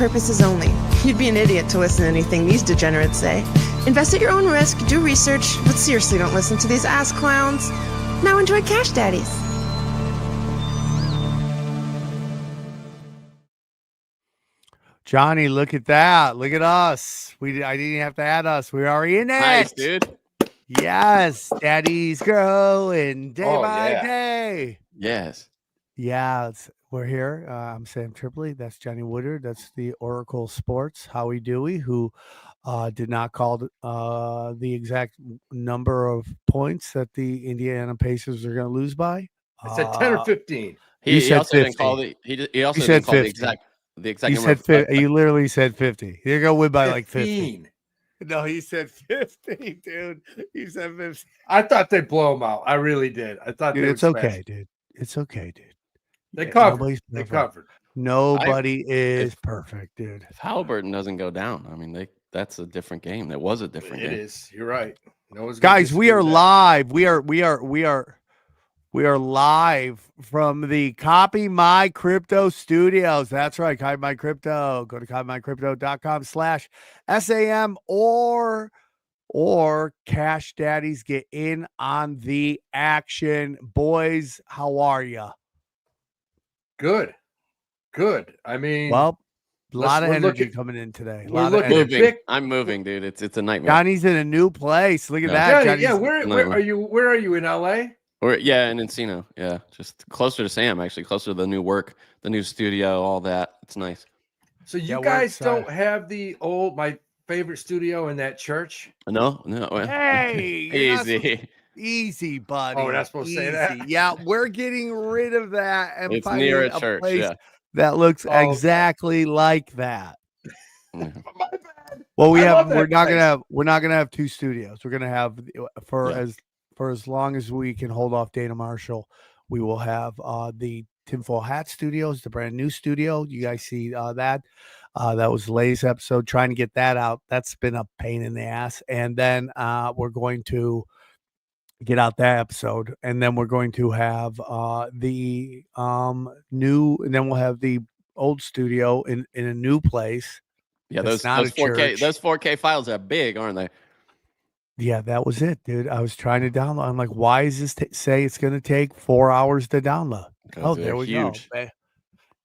purposes only. You'd be an idiot to listen to anything these degenerates say. Invest at your own risk, do research, but seriously don't listen to these ass clowns. Now enjoy Cash Daddies. Johnny, look at that. Look at us. I didn't have to add us. We're already in it. Nice, dude. Yes. Daddy's growing day by day. Yes. Yeah. We're here. I'm Sam Tripoli. That's Johnny Woodard. That's the Oracle Sports, Howie Dewey, who did not call the exact number of points that the Indiana Pacers are going to lose by. I said 10 or 15. He also didn't call the exact you number. Said you literally said 50. You're going to win by 15. Like 50. No, he said 50, dude. He said 50. I thought they'd blow them out. I really did. I thought it's okay, dude. It's okay, dude. They covered. They covered. Nobody is perfect, dude. If Halliburton doesn't go down, I mean, that's a different game. That was a different game. It is. You're right. Guys, we are live. We are live from the Copy My Crypto studios. That's right. Copy My Crypto. Go to copymycrypto.com/SAM or Cash Daddies. Get in on the action. Boys, how are you? Good. I mean, well, a lot of energy coming in today. I'm moving, dude. It's a nightmare. Johnny's in a new place. Look at that. Yeah. Where are you? Where are you in LA? In Encino. Yeah, just closer to Sam, actually, closer to the new work, the new studio, all that. It's nice. So you guys don't have my favorite studio in that church? No. Hey, easy, buddy. Oh, we're not supposed to say that. Yeah, we're getting rid of that and it's near a church. Place that looks exactly like that. My bad. Well, we're not gonna have two studios. We're gonna have for as long as we can hold off Dana Marshall, we will have the Tinfoil Hat Studios, the brand new studio. You guys see that? That was the latest episode. Trying to get that out. That's been a pain in the ass. And then we're going to get out that episode, and then we're going to have the new, and then we'll have the old studio in a new place. Yeah, those 4K files are big, aren't they? Yeah, that was it, dude. I was trying to download. I'm like, why is this say it's going to take 4 hours to download? Oh, there we go.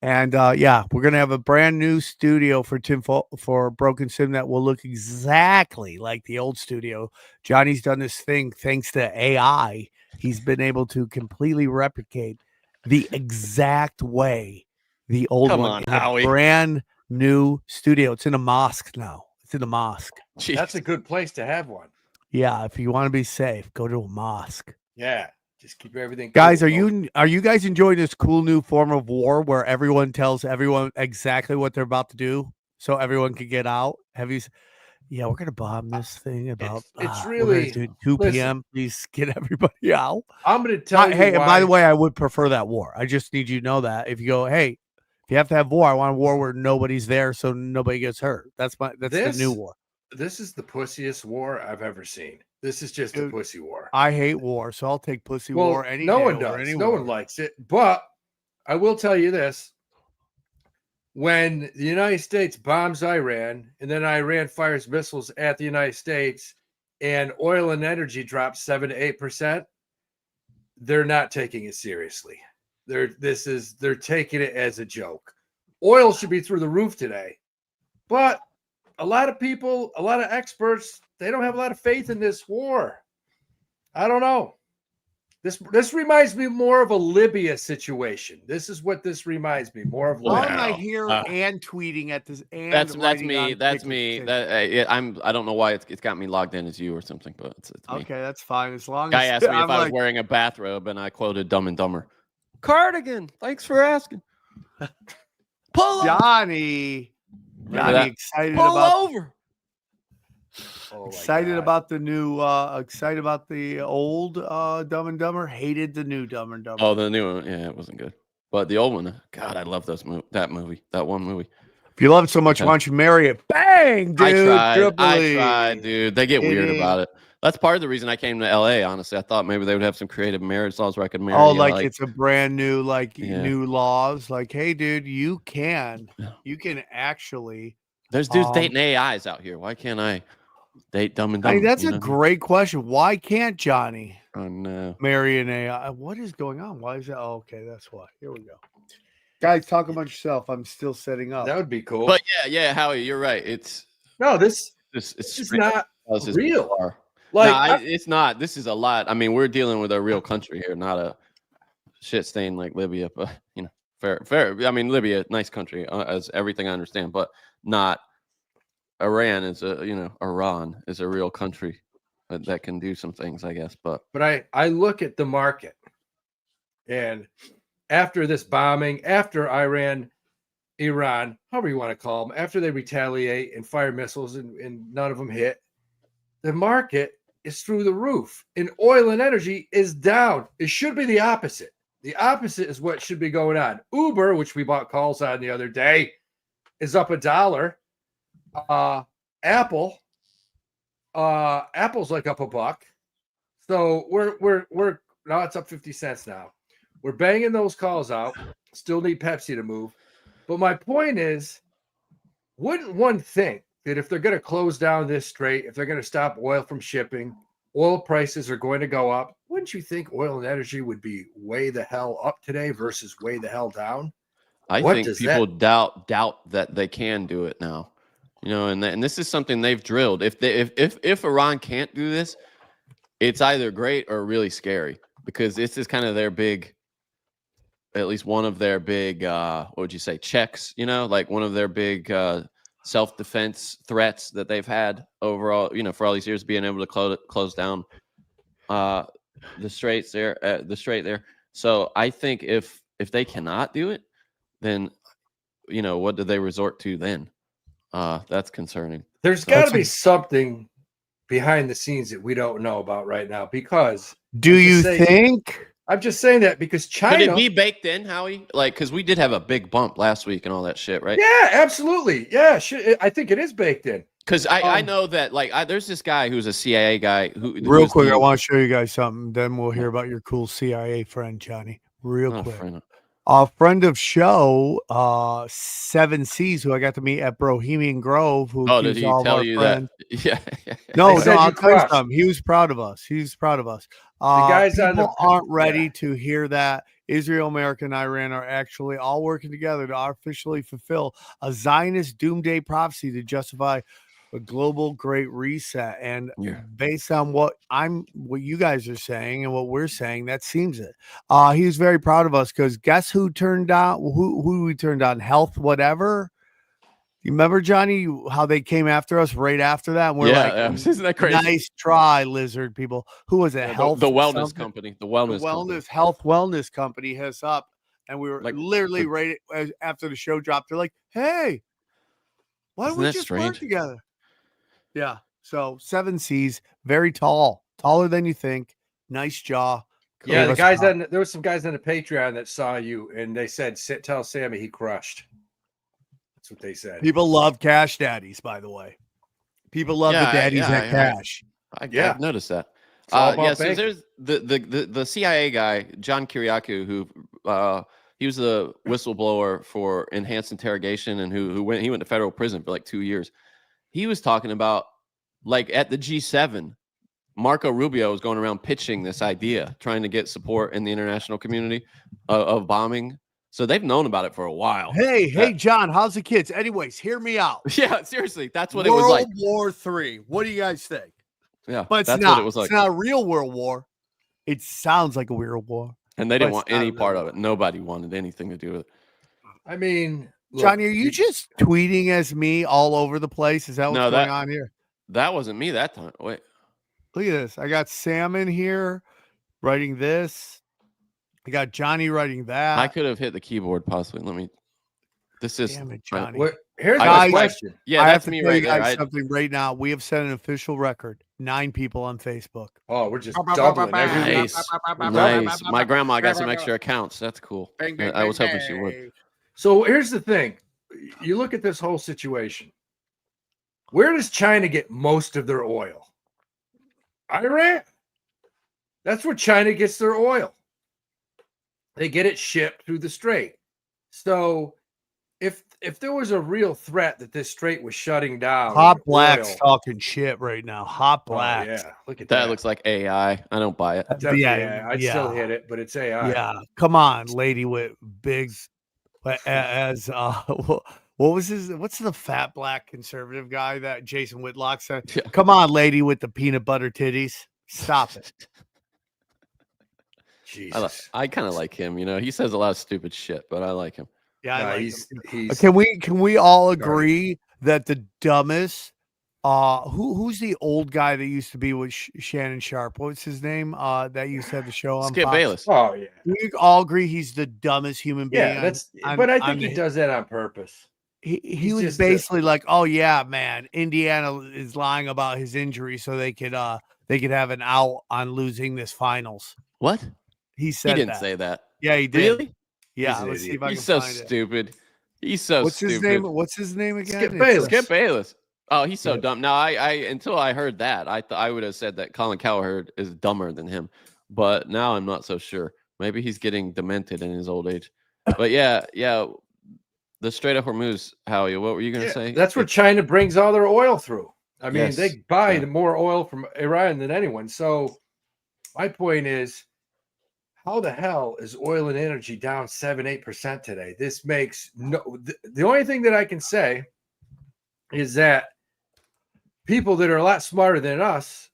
And we're going to have a brand new studio for Broken Sim that will look exactly like the old studio. Johnny's done this thing thanks to AI. He's been able to completely replicate the exact way the old one. Howie. Brand new studio. It's in a mosque now. It's in a mosque. Jeez. That's a good place to have one. Yeah, if you want to be safe, go to a mosque. Yeah. Just keep everything. Guys, are you guys enjoying this cool new form of war where everyone tells everyone exactly what they're about to do so everyone can get out? Yeah, we're gonna bomb this thing about. It's really 2 p.m. Please get everybody out. I'm gonna tell you. Hey, and by the way, I would prefer that war. I just need you to know that if you go, hey, if you have to have war, I want a war where nobody's there so nobody gets hurt. That's the new war. This is the pussiest war I've ever seen. This is just a pussy war. I hate war, so I'll take pussy war any day. No one does. No one likes it. But I will tell you this. When the United States bombs Iran, and then Iran fires missiles at the United States, and oil and energy drops 7 to 8%, they're not taking it seriously. They're taking it as a joke. Oil should be through the roof today. But a lot of people, a lot of experts, they don't have a lot of faith in this war. I don't know. This reminds me more of a Libya situation. This is what this reminds me more of. Why am I here and tweeting at this? And that's me. That's me. I don't know why it's got me logged in as you or something, but it's me. Okay, that's fine. As long guy as asked me if I was wearing a bathrobe, and I quoted Dumb and Dumber. Cardigan. Thanks for asking. Pull Johnny. Johnny excited Pull about over. Excited about the new excited about the old Dumb and Dumber, hated the new Dumb and Dumber. Oh, the new one. Yeah, it wasn't good. But the old one, God, I love that movie. That one movie. If you love it so much, why don't you marry it? Bang, dude. I tried, dude. They get weird about it. That's part of the reason I came to LA. Honestly, I thought maybe they would have some creative marriage laws where I could marry. Oh, like it's a brand new, Yeah. new laws. Like, hey, dude, you can Yeah. actually. There's dudes dating AIs out here. Why can't I date Dumb and I Dumber? mean, that's a great question. Why can't Johnny Oh no. marry an AI? What is going on? Why is that? Oh, okay, that's why. Here we go. Guys, talk about yourself. I'm still setting up. That would be cool. But yeah, Howie, you're right. It's It's not real. bizarre. Like No, it's not. This is a lot. I mean, we're dealing with a real country here, not a shit stain like Libya. But fair. I mean, Libya, nice country, as everything I understand, but not Iran is Iran is a real country that can do some things, I guess. But I look at the market, and after this bombing, after Iran, however you want to call them, after they retaliate and fire missiles and none of them hit, the market is through the roof, and oil and energy is down. It should be the opposite. The opposite is what should be going on. Uber, which we bought calls on the other day, is up $1. Apple's like up $1. So we're now it's up 50 cents now. We're banging those calls out. Still need Pepsi to move. But my point is, wouldn't one think that if they're going to close down this strait, if they're going to stop oil from shipping, oil prices are going to go up? Wouldn't you think oil and energy would be way the hell up today versus way the hell down? I think people doubt that they can do it now. And this is something they've drilled. If Iran can't do this, it's either great or really scary, because this is kind of their big, at least one of their big, what would you say, checks, like one of their big self-defense threats that they've had overall, for all these years, being able to close down the strait there. So I think if they cannot do it, then, what do they resort to then? That's concerning. There's got to be something behind the scenes that we don't know about right now, because do you think? I'm just saying that because China. Could it be baked in, Howie? Like, because we did have a big bump last week and all that shit, right? Yeah, absolutely. Yeah, I think it is baked in. Because I know that, there's this guy who's a CIA guy who. Real quick, I want to show you guys something. Then we'll hear about your cool CIA friend, Johnny. Real quick. A friend of show, 7Cs, who I got to meet at Bohemian Grove. Who did he tell you that? Yeah. No, I'll tell you something. He was proud of us. The guys aren't ready to hear that Israel, America, and Iran are actually all working together to officially fulfill a Zionist doomsday prophecy to justify a global great reset. And based on what you guys are saying and what we're saying, that seems it. He was very proud of us, because guess who turned on? Who we turned on? Health, whatever. You remember, Johnny, how they came after us right after that? And we're isn't that crazy? Nice try, lizard people. Who was it? The wellness company. The wellness company hit us up, and we were literally right after the show dropped. They're like, "Hey, why don't we just work together?" Yeah. So 7Cs, very tall, taller than you think. Nice jaw. Yeah, the guys there were some guys on the Patreon that saw you, and they said, "Tell Sammy he crushed." That's what they said. People love Cash Daddies, by the way. People love the daddies at Cash. I've noticed that. So there's the CIA guy, John Kiriakou, who he was a whistleblower for enhanced interrogation, and he went to federal prison for 2 years. He was talking about, at the G7, Marco Rubio was going around pitching this idea, trying to get support in the international community of bombing. So they've known about it for a while. Hey, John, how's the kids? Anyways, hear me out. Yeah, seriously, that's what it was like. World War III. What do you guys think? Yeah, but it's not. What it was like. It's not a real world war. It sounds like a world war. And they didn't want any part of it. Nobody wanted anything to do with it. I mean, look, Johnny, are you just tweeting as me all over the place? Is that what's going on here? That wasn't me that time. Wait. Look at this. I got Sam in here writing this. I got Johnny writing that. I could have hit the keyboard possibly. Damn it, Johnny. Here's my question. Yeah, that's me right there. Something right now. We have set an official record. 9 people on Facebook. Oh, we're just doubling everything. Nice. My grandma got some extra accounts. That's cool. I was hoping she would. So here's the thing. You look at this whole situation. Where does China get most of their oil? Iran. That's where China gets their oil. They get it shipped through the strait. So if there was a real threat that this strait was shutting down, Hot and Black's oil- talking shit right now. Hot Oh, Black. yeah, look at That that. looks like AI. I don't buy it. Definitely, yeah, I'd still hit it, but it's AI. Yeah, come on, lady with big as what was his what's the fat black conservative guy that Jason Whitlock said? Yeah. Come on, lady with the peanut butter titties. Stop it. Jesus. I kind of like him. You know, he says a lot of stupid shit, but I like him. Yeah, I No, like he's him. Can we all agree that the dumbest who's the old guy that used to be with Shannon Sharp? What's his name? That used to have the show on Skip Fox? Bayless. Oh yeah. We all agree he's the dumbest human being. Yeah, but I think he does that on purpose. He was basically like, "Oh yeah, man, Indiana is lying about his injury so they could have an out on losing this finals." What? He said He didn't that. say that. Yeah, he did. Really? Yeah, He's an let's see idiot. if I can He's so find it. stupid. He's so What's stupid. his name? What's his name again? Skip It's, Bayless. Skip Bayless. Oh, he's so Yeah. dumb. Now, I until I heard that, I would have said that Colin Cowherd is dumber than him, but now I'm not so sure. Maybe he's getting demented in his old age. But yeah, the Strait of Hormuz, Howie. What were you gonna say? That's where China brings all their oil through. I mean, Yes. they buy Yeah. the more oil from Iran than anyone. So my point is, how the hell is oil and energy down 7-8% today? This makes no. The only thing that I can say is that people that are a lot smarter than us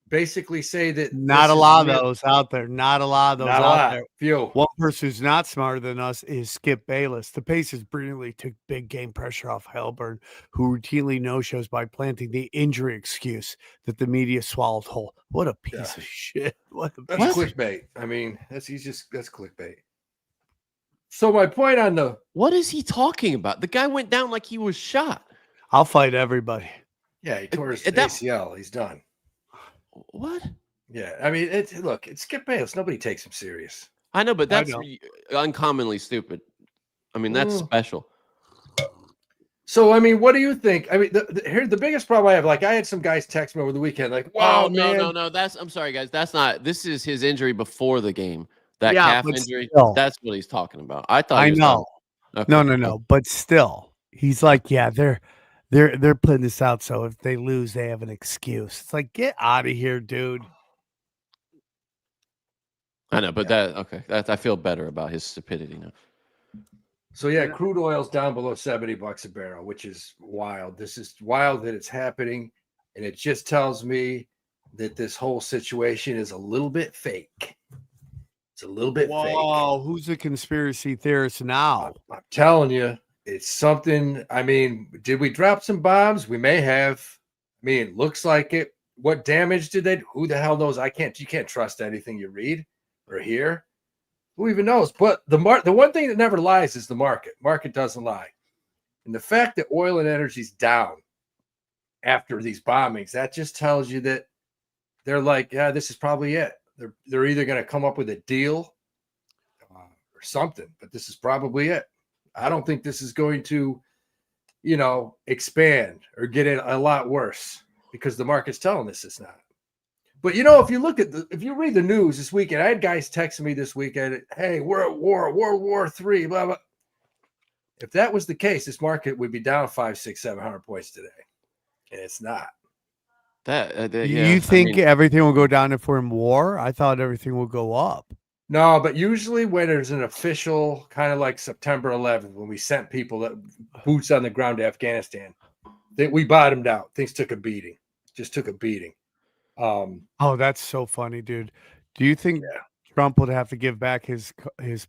basically say that not this a is lot of real- those out there. Not a lot of those Not a out lot. there. Few. One person who's not smarter than us is Skip Bayless. The Pacers brilliantly took big game pressure off Halburn, who routinely no-shows by planting the injury excuse that the media swallowed whole. What a piece of shit. What a That's piece of clickbait. I mean, that's clickbait. So my point on the What is he talking about? The guy went down like he was shot. I'll fight everybody. he tore his that- ACL. He's done. What? Yeah, I mean, it's Skip Bayless. Nobody takes him serious. I know, but I that's know. uncommonly stupid. I mean, that's special. So, I mean, what do you think? I mean, here the biggest problem I have, like, I had some guys text me over the weekend, like, "Wow, man, no. I'm sorry, guys. That's not. This is his injury before the game. That Yeah, calf but injury. still. That's what he's talking about. I thought. I he was know. talking- Okay. No. But still, he's like, yeah, they're putting this out so if they lose, they have an excuse. It's like, get out of here, dude. I know, but that I feel better about his stupidity now. So yeah, crude oil's down below $70 a barrel, which is wild. This is wild that it's happening, and it just tells me that this whole situation is a little bit fake. It's a little bit fake. Whoa, who's a conspiracy theorist now? I'm telling you, it's something. I mean, did we drop some bombs? We may have. I mean, it looks like it. What damage did they? Who the hell knows? You can't trust anything you read or hear. Who even knows? But the one thing that never lies is the market. Market doesn't lie. And the fact that oil and energy's down after these bombings, that just tells you that they're like, yeah, this is probably it. They're either going to come up with a deal or something, but this is probably it. I don't think this is going to, expand or get it a lot worse because the market's telling us it's not. But if you look at if you read the news this weekend, I had guys texting me this weekend, "Hey, we're at war, World War III, blah blah." If that was the case, this market would be down 500, 600, 700 points today, and it's not. You think everything will go down if we're in war? I thought everything will go up. No, but usually when there's an official kind of like September 11th, when we sent people that boots on the ground to Afghanistan, that we bottomed out. Things took a beating, just took a beating. Oh, that's so funny, dude. Do you think Trump would have to give back his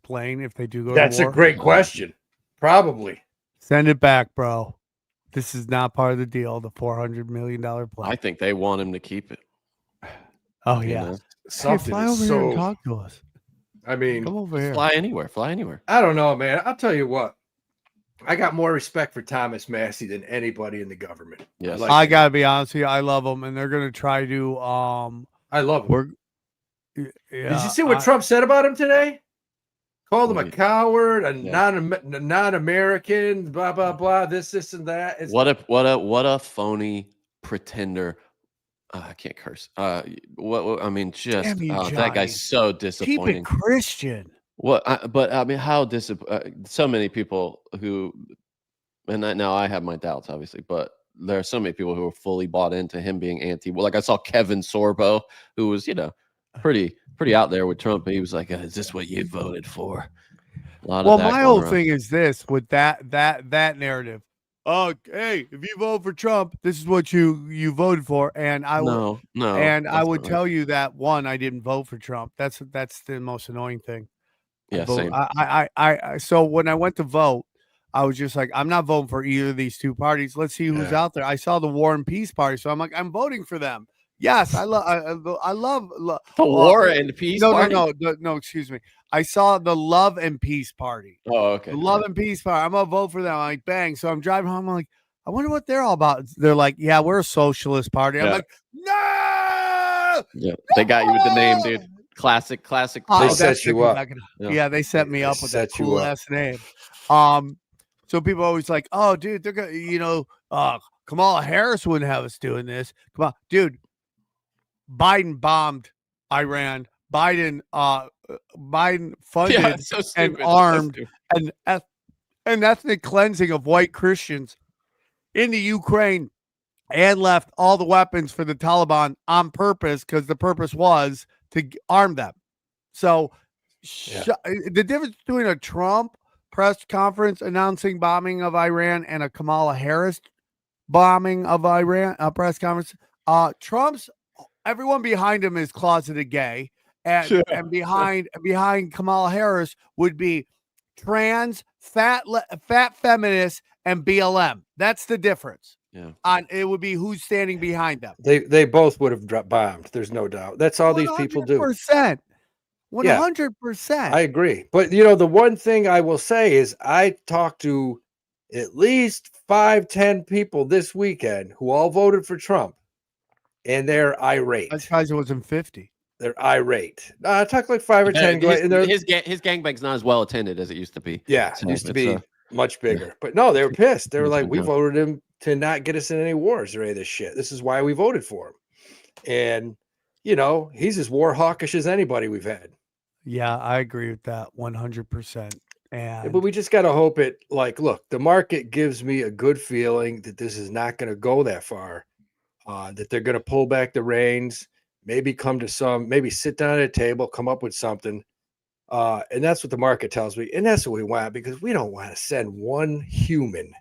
plane if they do go That's to war? a great question. Probably. Send it back, bro. This is not part of the deal. The $400 million plane. I think they want him to keep it. Oh You yeah. know? Hey, Something fly is over here and so. talk to us. I mean, Come over here. Fly anywhere. Fly anywhere. I don't know, man. I'll tell you what. I got more respect for Thomas Massie than anybody in the government. Yes. like I him. gotta be honest with you. I love them, and they're gonna try to I love him. We're Did you see what Trump said about him today? Called him a coward, a non-American, blah blah blah. This and that. What a phony pretender I can't curse. What I mean, just Damn you, that Johnny. guy's so Keep disappointing. it Christian. But I mean, how so many people who, and now I have my doubts, obviously, but there are so many people who are fully bought into him being anti. Well, like I saw Kevin Sorbo, who was, pretty out there with Trump. He was like, "Is this what you voted for?" A lot of that My going whole around. thing is this with that narrative. Oh, hey, if you vote for Trump, this is what you voted for, and I No, and I that's would not tell right. you that one, I didn't vote for Trump. That's the most annoying thing. Yeah, same. So when I went to vote, I was just like, I'm not voting for either of these two parties. Let's see who's out there. I saw the War and Peace Party, so I'm like, I'm voting for them. Yes, I love The War and Peace Party. No, excuse me. I saw the Love and Peace Party. Oh, okay. The Love and Peace Party. I'm gonna vote for them. I'm like, bang. So I'm driving home. I'm like, I wonder what they're all about. They're like, yeah, we're a socialist party. I'm like, no. Yeah, they got you with the name, dude. Classic. They set you up. Yeah, they set me up with that set you cool up. ass name. So people are always like, oh, dude, they're gonna, Kamala Harris wouldn't have us doing this. Come on, dude. Biden bombed Iran. Biden funded and armed an ethnic cleansing of white Christians into Ukraine and left all the weapons for the Taliban on purpose because the purpose was to arm them. So the difference between a Trump press conference announcing bombing of Iran and a Kamala Harris bombing of Iran press conference, Trump's everyone behind him is closeted gay, and behind Kamala Harris would be trans, fat feminists, and BLM. That's the difference. Yeah. It would be who's standing behind them. They both would have bombed. There's no doubt. That's all these people do. 100%. 100%. I agree. But the one thing I will say is I talked to at least 5-10 people this weekend who all voted for Trump, and they're irate. I'm surprised it wasn't 50. They're irate. I talked like 5 or 10. His gangbang's not as well attended as it used to be. Yeah, it used to be much bigger. But no, they were pissed. They were like, we voted him to not get us in any wars or any of this shit. This is why we voted for him. And, he's as war hawkish as anybody we've had. Yeah, I agree with that 100%. But we just got to hope it, look, the market gives me a good feeling that this is not going to go that far, that they're going to pull back the reins, maybe maybe sit down at a table, come up with something. And that's what the market tells me. And that's what we want, because we don't want to send one human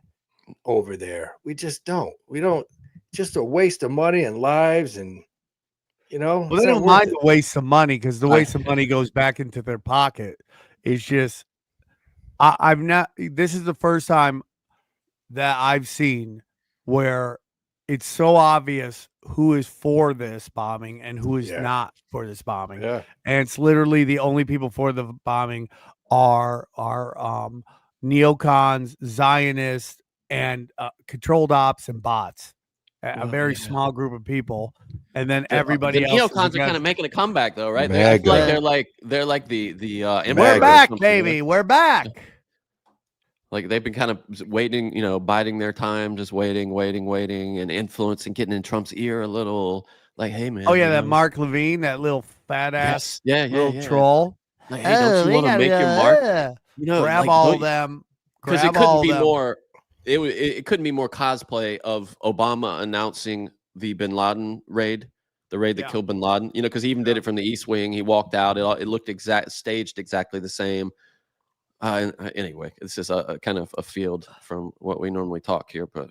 over there. We just don't. We don't. Just a waste of money and lives, and well, they don't mind the waste of money, because the waste of money goes back into their pocket. It's just this is the first time that I've seen where it's so obvious who is for this bombing and who is not for this bombing. Yeah. And it's literally the only people for the bombing are neocons, Zionists, and controlled ops and bots. A very small group of people, and then everybody the else. Neocons are kind of making a comeback, though, right? I feel like they're like the we're back, baby. We're back. Like they've been kind of waiting, biding their time, just waiting, and influencing, getting in Trump's ear a little. Like, hey, man. Oh yeah, that Mark Levine, that little fat ass, little troll. Like, hey, don't you want to make your mark? Grab all of them. Because it couldn't be more. It couldn't be more cosplay of Obama announcing the Bin Laden raid, the raid that killed Bin Laden. Because he even did it from the East Wing. He walked out. It looked staged exactly the same. Anyway, it's just a kind of a field from what we normally talk here, but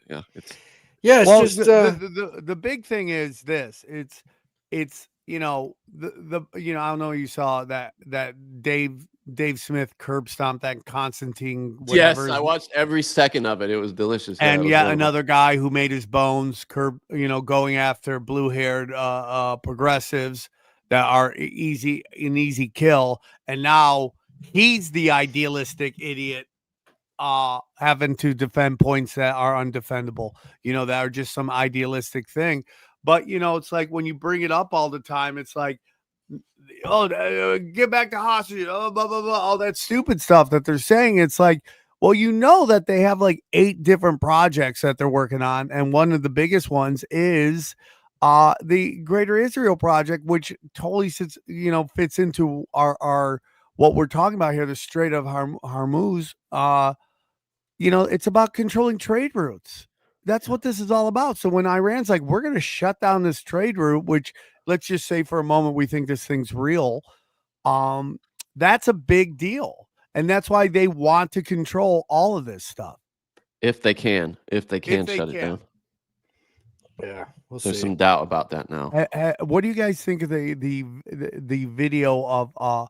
it's just the big thing is this. It's I don't know if you saw that Dave Smith curb stomped that Constantine. Yes, I watched every second of it. It was delicious. And another guy who made his bones going after blue-haired progressives that are an easy kill, and now he's the idealistic idiot having to defend points that are undefendable, that are just some idealistic thing. But, it's like when you bring it up all the time, it's like, get back to hostage, blah, blah, blah, all that stupid stuff that they're saying. It's like, well, that they have like 8 different projects that they're working on. And one of the biggest ones is the Greater Israel Project, which totally fits into our what we're talking about here, the Strait of Hormuz. It's about controlling trade routes. That's what this is all about. So when Iran's like, we're going to shut down this trade route, which let's just say for a moment we think this thing's real, that's a big deal. And that's why they want to control all of this stuff. If they can shut it down. Yeah, there's some doubt about that now. What do you guys think of the video of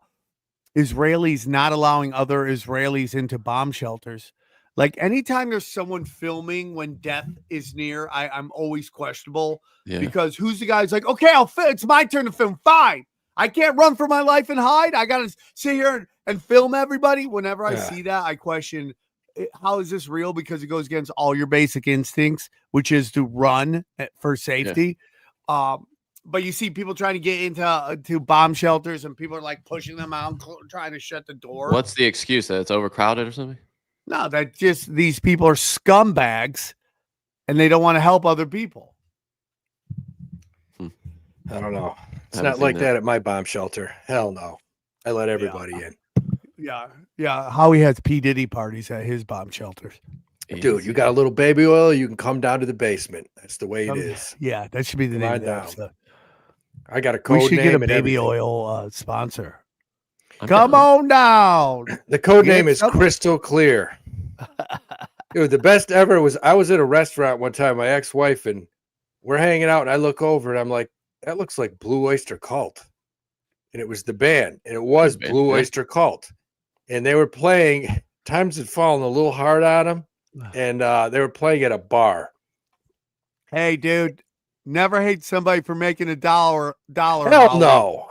Israelis not allowing other Israelis into bomb shelters? Like anytime there's someone filming when death is near, I'm always questionable because who's the guy's like, okay, it's my turn to film. Fine. I can't run for my life and hide. I got to sit here and film everybody. Whenever I see that, I question, how is this real? Because it goes against all your basic instincts, which is to run for safety. Yeah. But you see people trying to get into bomb shelters and people are like pushing them out, trying to shut the door. What's the excuse? That it's overcrowded or something? No, that just these people are scumbags and they don't want to help other people. I don't know. It's not like that at my bomb shelter. Hell no. I let everybody in. Yeah. Howie has P. Diddy parties at his bomb shelters. Dude, you got a little baby oil, you can come down to the basement. That's the way it is. Yeah, that should be the name of the episode. I got a code name. We should get a baby oil sponsor. Come on down. The code name is Crystal Clear. Dude, the best ever was I was at a restaurant one time, my ex-wife, and we're hanging out, and I look over and I'm like, that looks like Blue Oyster Cult. And it was the band, and it was Blue Oyster Cult. And they were playing, times had fallen a little hard on them, and they were playing at a bar. Hey, dude. Never hate somebody for making a dollar. Hell no.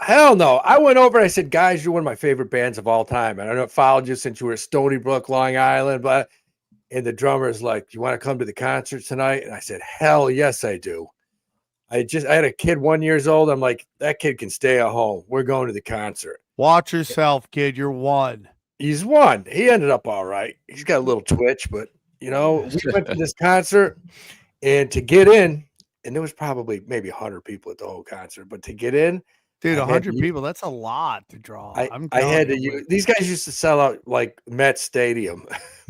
I went over and I said, guys, you're one of my favorite bands of all time. And I know I followed you since you were at Stony Brook, Long Island. And the drummer's like, you want to come to the concert tonight? And I said, hell yes, I do. I had a kid 1 year old. I'm like, that kid can stay at home. We're going to the concert. Watch yourself, kid. You're one. He's one. He ended up all right. He's got a little twitch, but we went to this concert, and to get in, and there was probably maybe 100 people at the whole concert, but to get in, dude, 100 people, that's a lot to draw. I had to use, these guys used to sell out like Met Stadium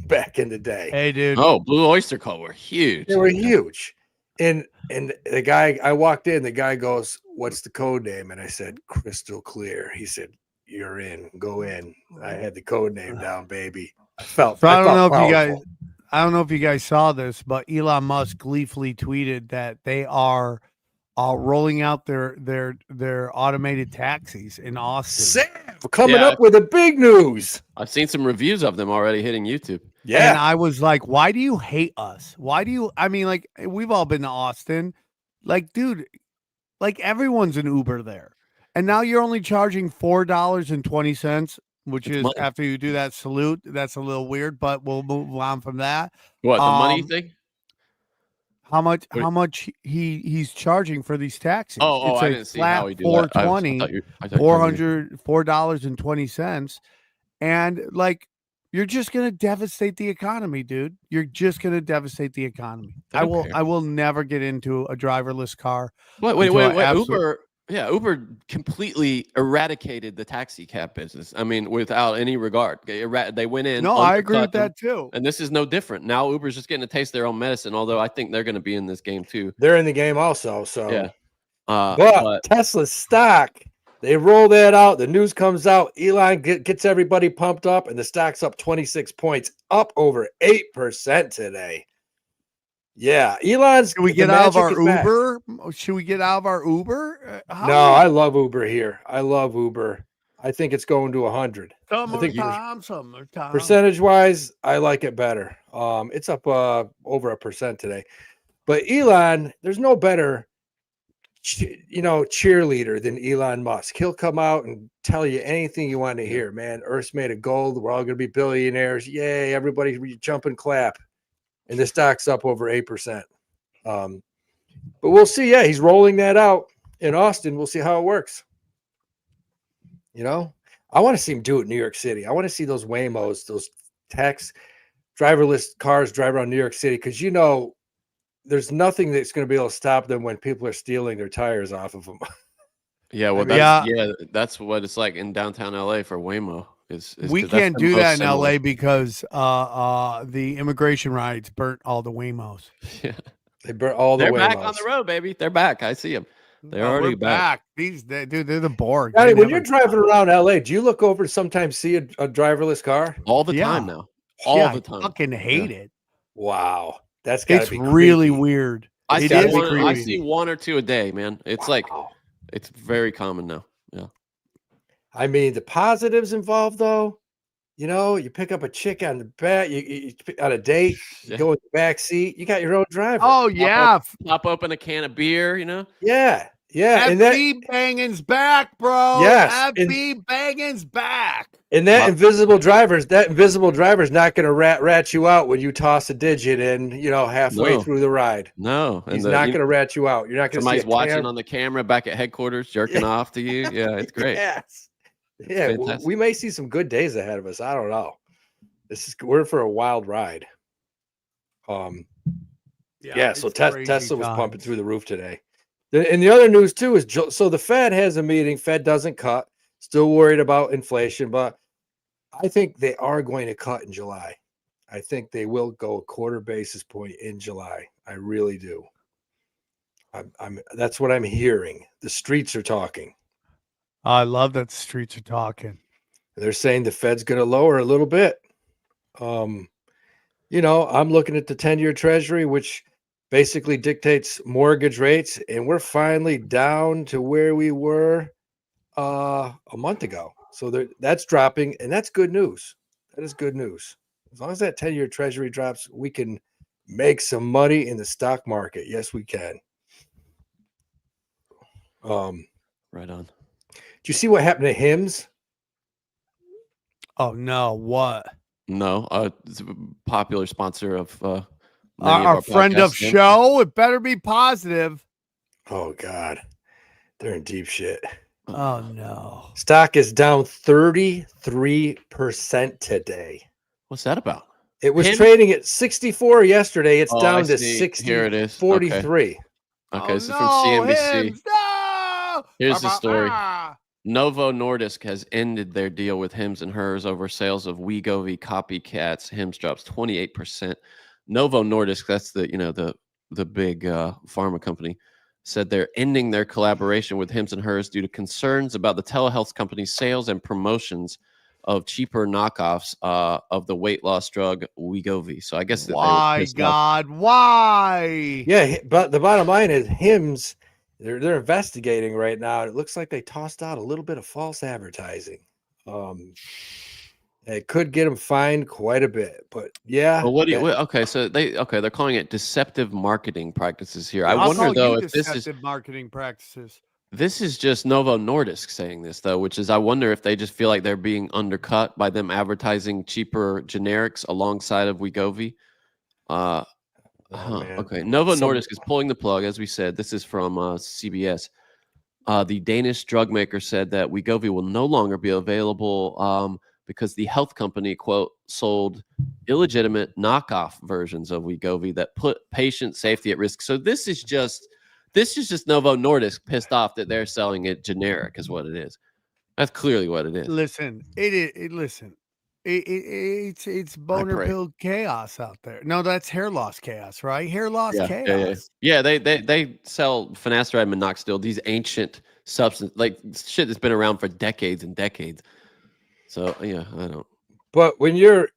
back in the day. Hey, dude. Oh, Blue Oyster Cult were huge. They were huge. And the guy, I walked in, the guy goes, what's the code name? And I said, Crystal Clear. He said, you're in, go in. I had the code name down, baby. I don't know if you guys saw this, but Elon Musk gleefully tweeted that they are rolling out their automated taxis in Austin. Sam, coming up with the big news. I've seen some reviews of them already hitting YouTube. Yeah. And I was like, why do you hate us? Like, we've all been to Austin. Like, dude, like everyone's an Uber there. And now you're only charging $4.20, which is money. After you do that salute, that's a little weird, but we'll move on from that. What, the money thing? How much he's charging for these taxis? Oh, I didn't see how he did that. $420, and like you're just gonna devastate the economy, dude. You're just gonna devastate the economy. I will never get into a driverless car. Wait, Uber completely eradicated the taxi cab business. I mean, without any regard. They went in. No, I agree with that too. And this is no different. Now Uber's just getting to taste their own medicine, although I think they're going to be in this game too. They're in the game also. So yeah. But Tesla stock, they roll that out. The news comes out. Elon gets everybody pumped up, and the stock's up 26 points, up over 8% today. Yeah, Elon's. Should we get out of our Uber? Should we get out of our Uber? No, I love Uber here. I love Uber. I think it's going to 100. Summertime. Percentage wise, I like it better. It's up over 1% today. But Elon, there's no better, cheerleader than Elon Musk. He'll come out and tell you anything you want to hear. Man, Earth's made of gold. We're all going to be billionaires. Yay! Everybody jump and clap. And the stock's up over 8%. But we'll see. Yeah, he's rolling that out in Austin. We'll see how it works. I want to see him do it in New York City. I want to see those Waymos, those driverless cars drive around New York City. Because, there's nothing that's going to be able to stop them when people are stealing their tires off of them. Yeah, well, that's what it's like in downtown LA for Waymo. We can't do that in LA because the immigration riots burnt all the Waymos. Yeah, they burnt all the They're Waymos. back on the road, baby. They're back. I see them. They're already back. They're the Borg. Johnny, when you're driving around LA, do you look over and sometimes see a driverless car? All the time now. All the time. I fucking hate it. Wow. That's gotta be really creepy. weird. I see one or two a day, man. It's like it's very common now. Yeah. I mean, the positives involved, though, you pick up a chick on the back, you on a date, you go in the back seat, you got your own driver. Oh, yeah. Pop open a can of beer, Yeah. Yeah. FB banging's back, bro. Yes. FB banging's back. And that invisible driver's not going to rat you out when you toss a digit in, halfway through the ride. No. He's not going to rat you out. You're not going to see somebody's watching on the camera back at headquarters, jerking off to you. Yeah, it's great. Yes. Yeah, we may see some good days ahead of us. I don't know. We're for a wild ride. So Tesla was pumping through the roof today. And the other news too is so the Fed has a meeting. Fed doesn't cut. Still worried about inflation, but I think they are going to cut in July. I think they will go a quarter basis point in July. I really do. That's what I'm hearing. The streets are talking. I love that the streets are talking. They're saying the Fed's going to lower a little bit. I'm looking at the 10-year Treasury, which basically dictates mortgage rates, and we're finally down to where we were a month ago. So that's dropping, and that's good news. That is good news. As long as that 10-year Treasury drops, we can make some money in the stock market. Yes, we can. Right on. Do you see what happened to Hims? Oh no! What? No, it's a popular sponsor of our friend of show. It better be positive. Oh God, they're in deep shit. Oh no! Stock is down 33% today. What's that about? It was trading at 64 yesterday. It's down to 60. Here it is. 43. Okay, this is from CNBC. Hims, no! Here's the story. Novo Nordisk has ended their deal with Hims and Hers over sales of Wegovy copycats. Hims drops 28%. Novo Nordisk, that's the big pharma company, said they're ending their collaboration with Hims and Hers due to concerns about the telehealth company's sales and promotions of cheaper knockoffs of the weight loss drug Wegovy. So I guess why? Yeah, but the bottom line is Hims. They're investigating right now. It looks like they tossed out a little bit of false advertising. It could get them fined quite a bit, but yeah. Well, they're calling it deceptive marketing practices here. I wonder though if this is marketing practices. This is just Novo Nordisk saying this though, which is I wonder if they just feel like they're being undercut by them advertising cheaper generics alongside of Wegovy. Okay. Novo Nordisk is pulling the plug, as we said. This is from CBS. The Danish drug maker said that Wegovy will no longer be available because the health company, quote, sold illegitimate knockoff versions of Wegovy that put patient safety at risk. So this is just Novo Nordisk pissed off that they're selling it generic, is what it is. That's clearly what it is. Listen, it's boner pill chaos out there. No, that's hair loss chaos, right? Hair loss chaos. Yeah, they sell finasteride, minoxidil, these ancient substances, like shit that's been around for decades and decades. So yeah, I don't. But when you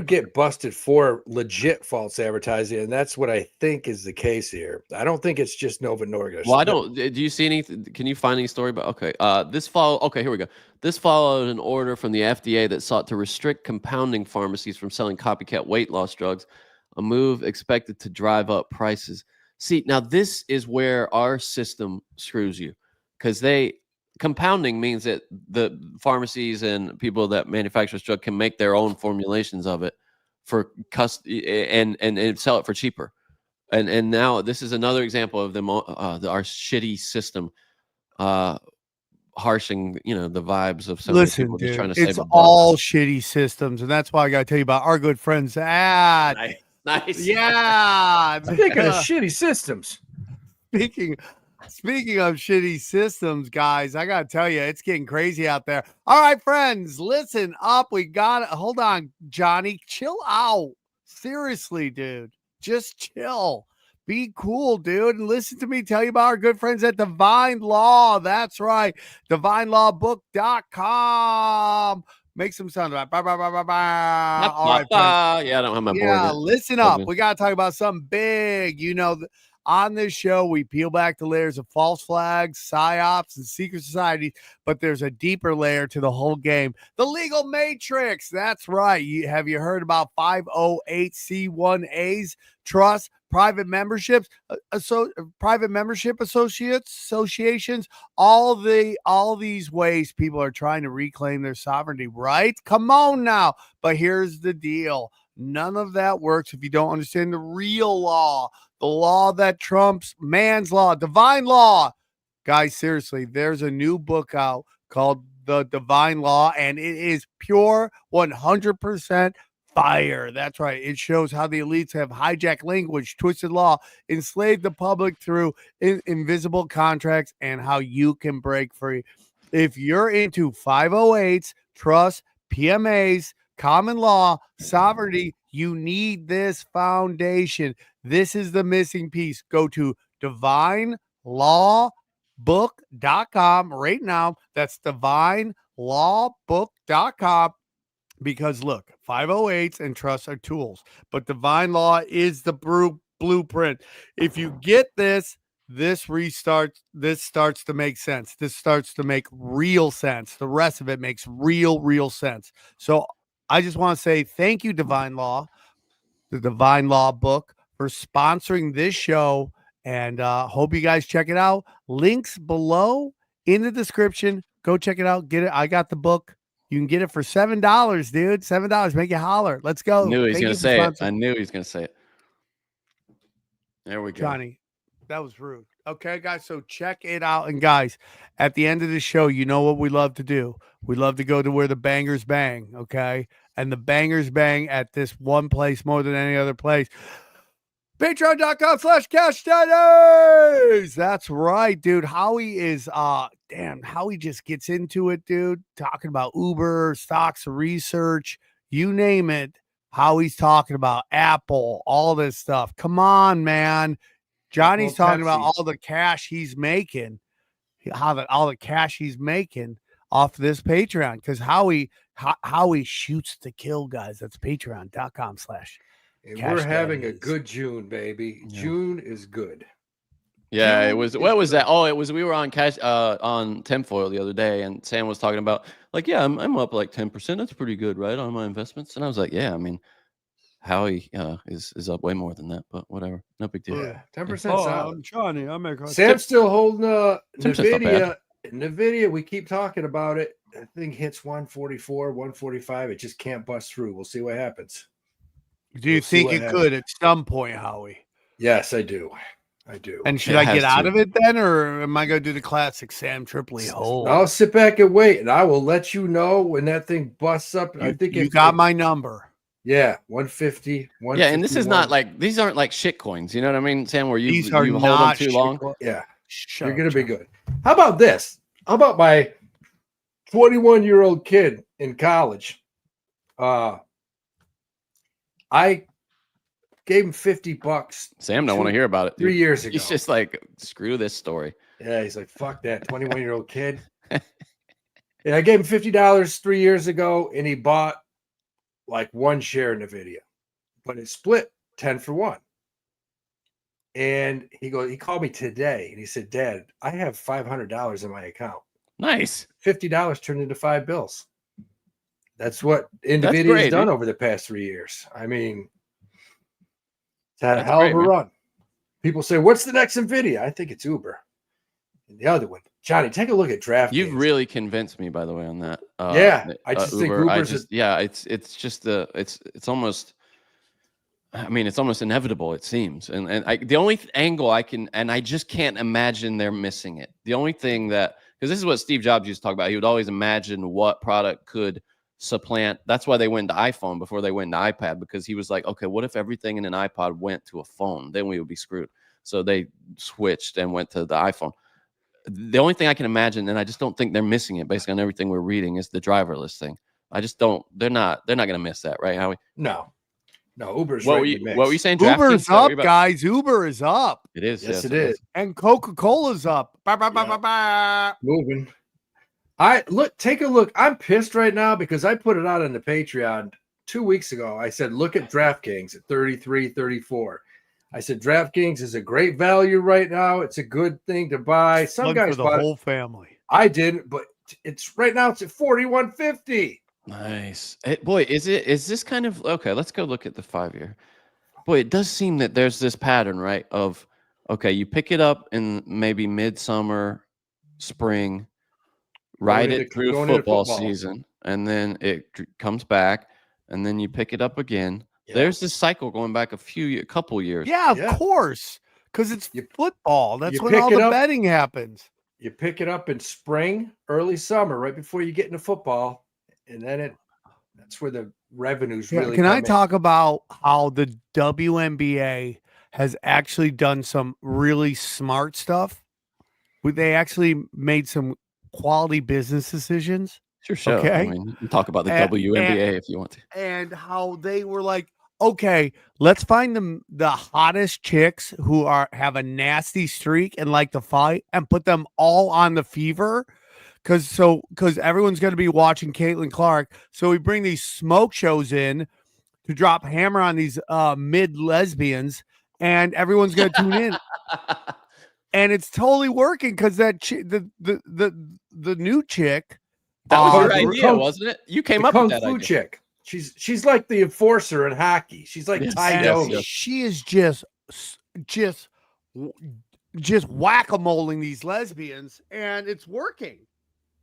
get busted for legit false advertising, and that's what I think is the case here. I don't think it's just Novo Nordisk. Well, I don't. Do you see anything? Can you find any story about? Okay, Okay, here we go. This followed an order from the FDA that sought to restrict compounding pharmacies from selling copycat weight loss drugs, a move expected to drive up prices. See, now this is where our system screws you, because compounding means that the pharmacies and people that manufacture this drug can make their own formulations of it for and sell it for cheaper. And now this is another example of them our shitty system harshing, the vibes of some people just trying to save it's all shitty systems, and that's why I got to tell you about our good friends at Nice. Yeah. Speaking of shitty systems. Speaking of shitty systems, guys, I gotta tell you, it's getting crazy out there. All right, friends, listen up. We got it. Hold on, Johnny. Chill out. Seriously, dude. Just chill. Be cool, dude. And listen to me tell you about our good friends at Divine Law. That's right. DivineLawBook.com. Make some sound. All right, friends. Yeah, I don't have my board. Yeah, Yet. listen up. We got to talk about something big. You know, on this show, we peel back the layers of false flags, psyops, and secret societies, but there's a deeper layer to the whole game. The legal matrix. That's right. Have you heard about 508c1As, trust, private memberships, private membership associations, all these ways people are trying to reclaim their sovereignty, right? Come on now. But here's the deal. None of that works if you don't understand the real law, the law that trumps man's law, divine law. Guys, seriously, there's a new book out called The Divine Law, and it is pure 100% fire. That's right. It shows how the elites have hijacked language, twisted law, enslaved the public through invisible contracts, and how you can break free. If you're into 508s, trust, PMAs, common law, sovereignty, you need this foundation. This is the missing piece. Go to divinelawbook.com right now. That's divinelawbook.com. Because look, 508s and trusts are tools, but divine law is the blueprint. If you get this starts to make sense. This starts to make real sense. The rest of it makes real sense. So I just want to say thank you, Divine Law, the Divine Law book, for sponsoring this show, and hope you guys check it out. Links below in the description. Go check it out. Get it. I got the book. You can get it for $7, dude. $7. Make it holler. Let's go. I knew he was going to say it. I knew he was going to say it. There we go. Johnny, that was rude. Okay, guys, so check it out. And guys, at the end of the show, you know what we love to do. We love to go to where the bangers bang, okay? And the bangers bang at this one place more than any other place. Patreon.com/Cash Daddies. That's right, dude. Howie is Howie just gets into it, dude. Talking about Uber, stocks, research, you name it. Howie's talking about Apple, all this stuff. Come on, man. Johnny's talking about all the cash he's making, all the cash he's making off this Patreon. Because Howie shoots to kill, guys. That's patreon.com/ And we're having a good June, baby. Yeah. June is good. Yeah, it was. What was that? Oh, it was. We were on on tinfoil the other day, and Sam was talking about I'm up like 10%. That's pretty good, right, on my investments. And I was like, yeah, I mean, Howie is up way more than that, but whatever, no big deal. Yeah, 10%. I'm Johnny. I'm Sam's still holding Nvidia. Nvidia, we keep talking about it. I think hits 144, 145. It just can't bust through. We'll see what happens. Do you think it could at some point, Howie? Yes, I do. And should I get out of it then, or am I going to do the classic Sam Tripoli hold? I'll sit back and wait, and I will let you know when that thing busts up. I think you got my number. Yeah, 150. Yeah, and this is not like, these aren't like shit coins. You know what I mean, Sam? Where you hold them too long. Yeah, you're going to be good. How about this? How about my 21-year-old kid in college? I gave him $50. Sam don't want to hear about it. 3 years ago. He's just like, screw this story. Yeah, he's like, fuck that 21-year-old kid. And I gave him $50 3 years ago, and he bought like one share in Nvidia, but it split 10 for 1. And he called me today, and he said, Dad, I have $500 in my account. Nice. $50 turned into $5. That's what Nvidia has done over the past 3 years. I mean, it's had a hell of a run. People say, what's the next Nvidia? I think it's Uber. And the other one, Johnny, take a look at DraftKings. You've really convinced me, by the way, on that. I just think Uber's it's just it's almost. I mean, it's almost inevitable, it seems. And the only angle I can, and I just can't imagine they're missing it. The only thing that, because this is what Steve Jobs used to talk about. He would always imagine what product could supplant. That's why they went to iPhone before they went to iPad, because he was like, okay, what if everything in an iPod went to a phone? Then we would be screwed. So they switched and went to the iPhone. The only thing I can imagine, and I just don't think they're missing it based on everything we're reading, is the driverless thing. I just don't. They're not going to miss that, right, Howie? No, Uber's What right. What were you saying? Uber's up, guys. Uber is up. It is. Yes, it is. And Coca-Cola's up. Moving. Take a look. I'm pissed right now because I put it out on the Patreon 2 weeks ago. I said, look at DraftKings at 33, 34. I said, DraftKings is a great value right now. It's a good thing to buy. Some guys for the bought whole it. family. I didn't, but it's right now. It's at 41.50. Nice. Boy, is this kind of okay? Let's go look at the 5-year. Boy, it does seem that there's this pattern, right? Of okay, you pick it up in maybe midsummer, spring, ride it through football season, and then it comes back, and then you pick it up again. Yeah. There's this cycle going back a couple years. Yeah, of course, because it's football. That's when all the betting happens. You pick it up in spring, early summer, right before you get into football, and then that's where the revenues really. Can I talk about how the WNBA has actually done some really smart stuff? They actually made some quality business decisions. Sure. Okay. I mean, you can talk about the WNBA if you want to. And how they were like, okay, let's find the hottest chicks who have a nasty streak and like to fight and put them all on the Fever. Because everyone's going to be watching Caitlin Clark. So we bring these smoke shows in to drop hammer on these mid lesbians, and everyone's going to tune in. And it's totally working because that the new chick. That was your idea, wasn't it? You came up with that idea. Chick. She's like the enforcer in hockey. She's like Ty Domi. Yes. She is just whack-a-moling these lesbians, and it's working.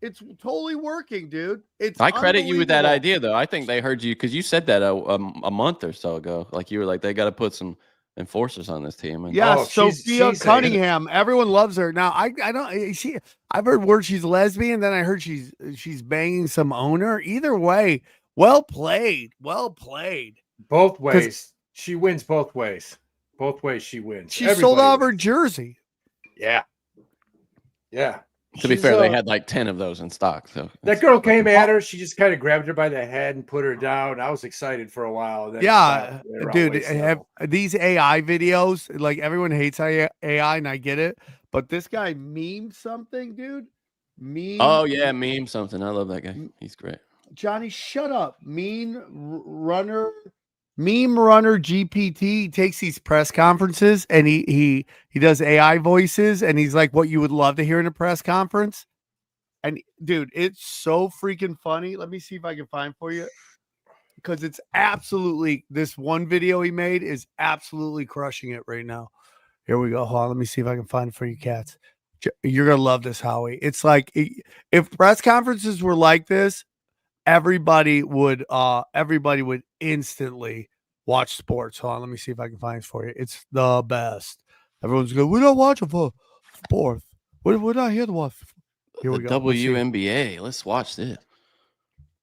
It's totally working, dude. I credit you with that idea, though. I think they heard you because you said that a month or so ago. Like you were like, they got to put some enforcers on this team. And Sophia Cunningham. Everyone loves her. Now I don't. I've heard word she's lesbian. Then I heard she's banging some owner. Either way, well played. Well played. Both ways. She wins both ways. Both ways she wins. She sold out of her jersey. Yeah. To be fair, they had like 10 of those in stock. So that girl came at her. She just kind of grabbed her by the head and put her down. I was excited for a while. Yeah, dude. Have these AI videos, like everyone hates AI, and I get it. But this guy memed something, dude. Oh yeah, meme something. I love that guy. He's great. Johnny, shut up. Meme runner GPT takes these press conferences and he does AI voices and he's like what you would love to hear in a press conference. And dude, it's so freaking funny. Let me see if I can find for you, because it's absolutely, this one video he made is absolutely crushing it right now. Here we go. Hold on, let me see if I can find it for you cats. You're gonna love this, Howie. It's like if press conferences were like this, everybody would instantly watch sports. Hold on, let me see if I can find it for you. It's the best. Everyone's going, we're not watching for sports. We're not here to watch. Here we go. WNBA. Let's watch this.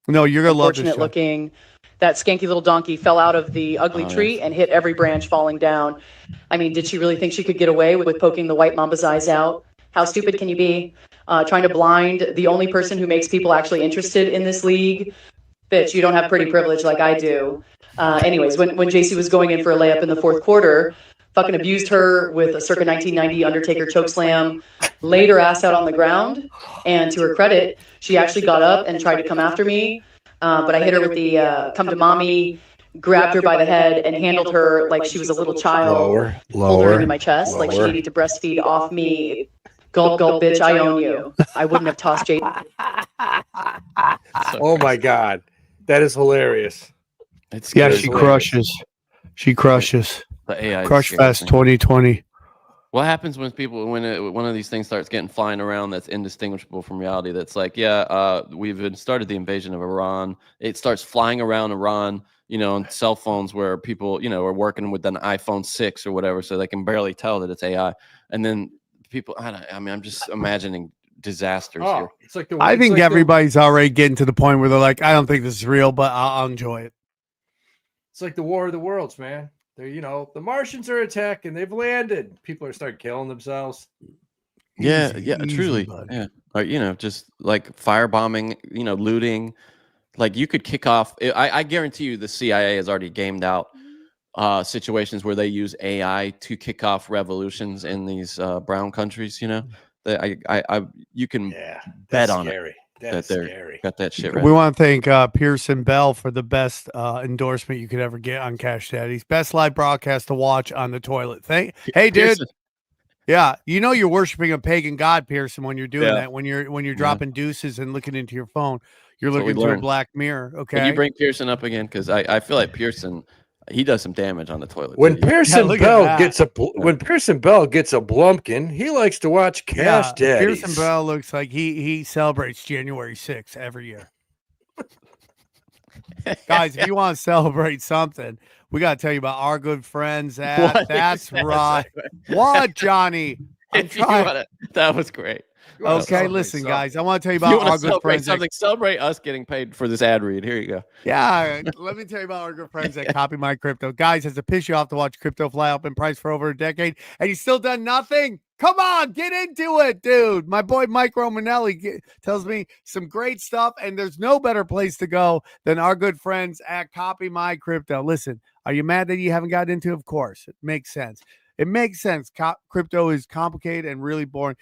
No, you're gonna love this. Unfortunate looking. That skanky little donkey fell out of the ugly tree and hit every branch falling down. I mean, did she really think she could get away with poking the white mamba's eyes out? How stupid can you be? Trying to blind the only person who makes people actually interested in this league? Bitch, you don't have pretty privilege like I do. Anyways, when JC was going in for a layup in the fourth quarter, fucking abused her with a circa 1990 Undertaker chokeslam, laid her ass out on the ground, and to her credit, she actually got up and tried to come after me, but I hit her with the come to mommy, grabbed her by the head, and handled her like she was a little child, pulled her into my chest like she needed to breastfeed off me. Gulp, gulp, bitch, I own you. I wouldn't have tossed Jay. Oh, my God. That is hilarious. She crushes. She crushes. The AI Crush Fest 2020. What happens when one of these things starts getting flying around that's indistinguishable from reality? That's like, we've started the invasion of Iran. It starts flying around Iran, on cell phones where people, are working with an iPhone 6 or whatever, so they can barely tell that it's AI. And then people, I'm just imagining disasters Oh, here. it's like the. I it's think like everybody's already getting to the point where they're like, I don't think this is real, but I'll enjoy it. It's like the War of the Worlds, man. They're, the Martians are attacking. They've landed. People are starting killing themselves. Yeah, Easy, yeah, easy, truly. bud. Yeah. Or, just like firebombing, looting. Like you could kick off. I guarantee you the CIA has already gamed out situations where they use AI to kick off revolutions in these brown countries, that you can Yeah, bet that's on scary. it That's that they're scary. got that shit ready. We want to thank Pearson Bell for the best endorsement you could ever get on Cash Daddies. Best live broadcast to watch on the toilet. Hey, dude. Pearson. Yeah, you're worshiping a pagan god, Pearson, when you're doing Yeah. that. When you're dropping deuces and looking into your phone, you're That's what we looking through a learned. black mirror. Okay. Can you bring Pearson up again? Because I feel like Pearson, he does some damage on the toilet. When too. Pearson look at Bell that. gets when Pearson Bell gets a Blumpkin, he likes to watch Cash Daddies. Pearson Bell looks like he celebrates January 6th every year. Guys, if you want to celebrate something, we got to tell you about our good friends at What? That's Right. What, Johnny? I'm If you trying. wanna- that was great. You wanna Okay, celebrate listen, something. guys. I want to tell you If you about want our to good celebrate friends. something, celebrate us getting paid for this ad read. Here you go. Yeah, let me tell you about our good friends at Copy My Crypto. Guys, has it pissed you off to watch crypto fly up in price for over a decade and you still done nothing? Come on, get into it, dude. My boy Mike Romanelli tells me some great stuff, and there's no better place to go than our good friends at Copy My Crypto. Listen, are you mad that you haven't got into it? Of course. It makes sense. It makes sense. Crypto is complicated and really boring.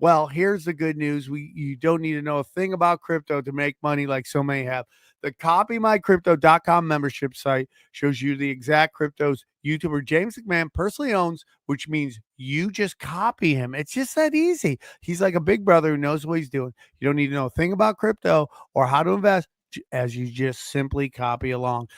Well, here's the good news. You don't need to know a thing about crypto to make money like so many have. The copymycrypto.com membership site shows you the exact cryptos YouTuber James McMahon personally owns, which means you just copy him. It's just that easy. He's like a big brother who knows what he's doing. You don't need to know a thing about crypto or how to invest, as you just simply copy along.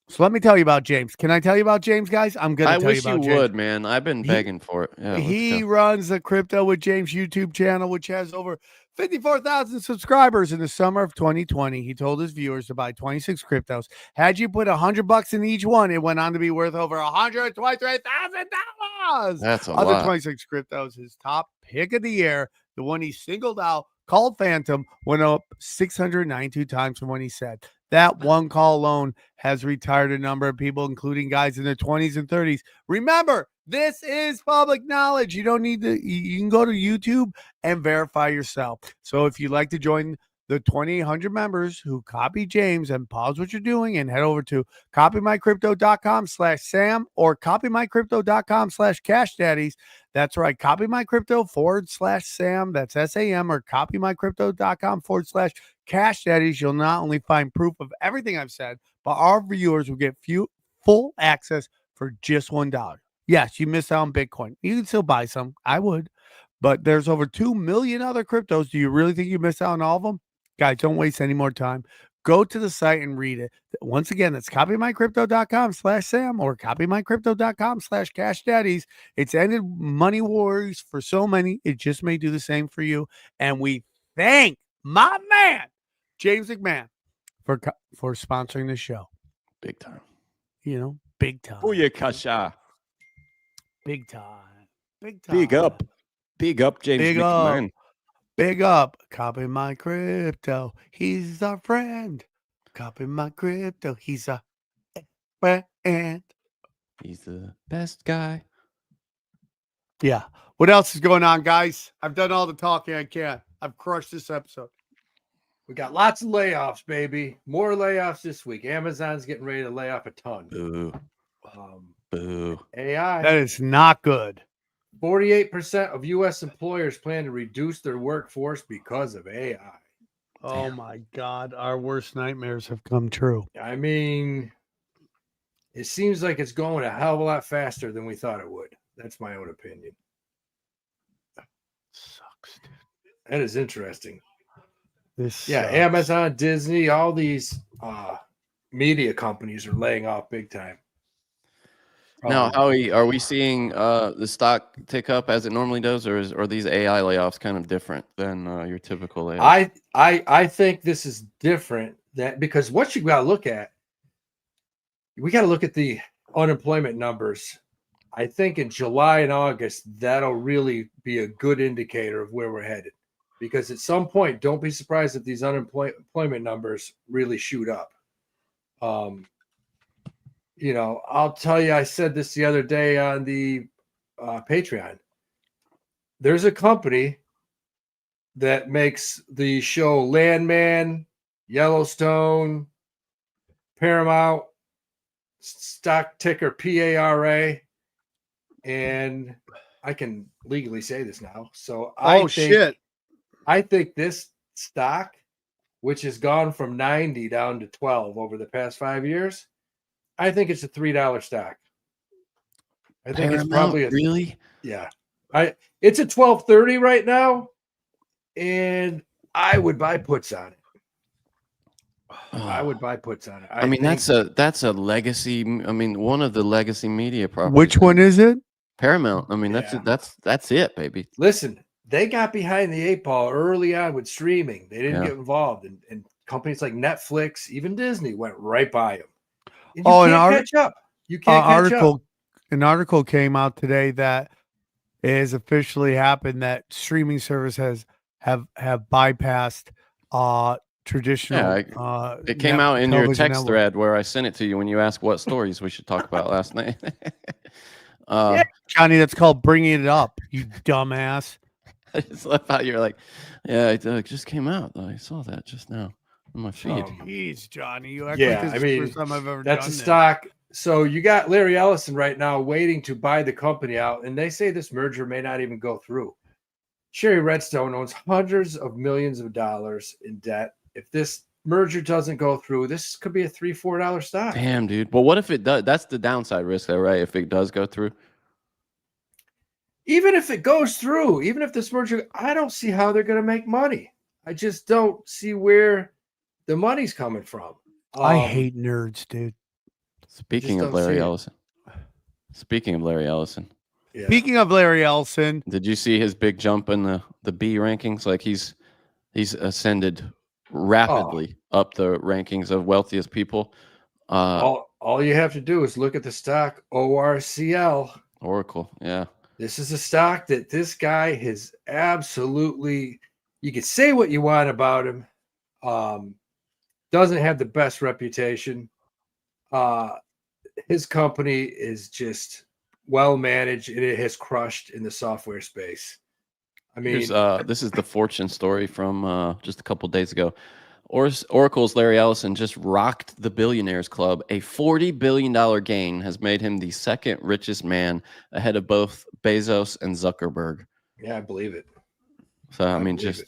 So let me tell you about James. Can I tell you about James, guys? I'm going to tell you about James. I wish you would, man. I've been begging for it. Yeah, He runs the Crypto with James YouTube channel, which has over 54,000 subscribers. In the summer of 2020, he told his viewers to buy 26 cryptos. Had you put $100 in each one, it went on to be worth over $123,000. That's a Other lot. 26 cryptos, his top pick of the year, the one he singled out, called Phantom, went up 692 times from when he said. That one call alone has retired a number of people, including guys in their 20s and 30s. Remember, this is public knowledge. You don't need to, you can go to YouTube and verify yourself. So if you'd like to join the 2,800 members who copy James, and pause what you're doing and head over to copymycrypto.com/Sam or copymycrypto.com/Cash Daddies. That's right. copymycrypto/Sam. That's SAM, or copymycrypto.com/Cash Daddies. You'll not only find proof of everything I've said, but our viewers will get full access for just $1. Yes, you missed out on Bitcoin. You can still buy some. I would. But there's over 2 million other cryptos. Do you really think you missed out on all of them? Guys, don't waste any more time. Go to the site and read it. Once again, that's copymycrypto.com/Sam or copymycrypto.com/Cash Daddies. It's ended money worries for so many. It just may do the same for you. And we thank my man, James McMahon, for sponsoring the show. Big time. Big time. Booyakasha. Big time. Big time. Big up. Big up, James Big McMahon. up. Big up. Copy My Crypto. He's our friend. Copy My Crypto. He's a friend. He's the best guy. Yeah. What else is going on, guys? I've done all the talking I can. I've crushed this episode. We got lots of layoffs, baby. More layoffs this week. Amazon's getting ready to lay off a ton. Boo. Boo. AI. That is not good. 48% of U.S. employers plan to reduce their workforce because of AI. Oh my God. Our worst nightmares have come true. I mean, it seems like it's going a hell of a lot faster than we thought it would. That's my own opinion. Sucks, dude. That is interesting. This sucks. Amazon, Disney, all these media companies are laying off big time. Now, Howie, are we seeing the stock tick up as it normally does, or are these AI layoffs kind of different than your typical layoffs? I think this is different because what you got to look at, we got to look at the unemployment numbers. I think in July and August, that'll really be a good indicator of where we're headed. because at some point, don't be surprised if these unemployment numbers really shoot up. I'll tell you, I said this the other day on the Patreon. There's a company that makes the show Landman, Yellowstone, Paramount, stock ticker PARA, and I can legally say this now. So I think this stock, which has gone from 90 down to 12 over the past 5 years, I think it's a $3 stock. I think Paramount, it's probably really. Yeah. It's at 12.30 right now, and I would buy puts on it. I would buy puts on it. I mean, that's a legacy. I mean, one of the legacy media properties. Which one is it? Paramount. I mean, that's it, baby. Listen, they got behind the 8 ball early on with streaming. They didn't get involved, and companies like Netflix, even Disney, went right by them. And you can't catch up. You can't catch up. An article came out today that it has officially happened that streaming service have bypassed traditional. Yeah, it came out in your text thread where I sent it to you when you asked what stories we should talk about last night. Johnny, that's called bringing it up, you dumbass. I just love how you're like, yeah, it just came out. I saw that just now on my feed. Jeez, Johnny, you act like this is the first time I've ever done that's a stock. So you got Larry Ellison right now waiting to buy the company out, and they say this merger may not even go through. Sherry Redstone owns hundreds of millions of dollars in debt. If this merger doesn't go through, this could be a $3-4 stock. Damn, dude. Well, what if it does? That's the downside risk, though, right? If it does go through. Even if it goes through, even if this merger, I don't see how they're going to make money. I just don't see where the money's coming from. I hate nerds, dude. Speaking of Larry Ellison. Speaking of Larry Ellison. Yeah. Speaking of Larry Ellison. Did you see his big jump in the B rankings? Like he's ascended rapidly up the rankings of wealthiest people. All you have to do is look at the stock ORCL. Oracle, yeah. This is a stock that this guy has absolutely, you can say what you want about him. Doesn't have the best reputation. His company is just well managed, and it has crushed in the software space. I mean, this is the fortune story from just a couple days ago. Oracle's Larry Ellison just rocked the Billionaires Club. A $40 billion gain has made him the second richest man, ahead of both Bezos and Zuckerberg. Yeah, I believe it. So I mean, just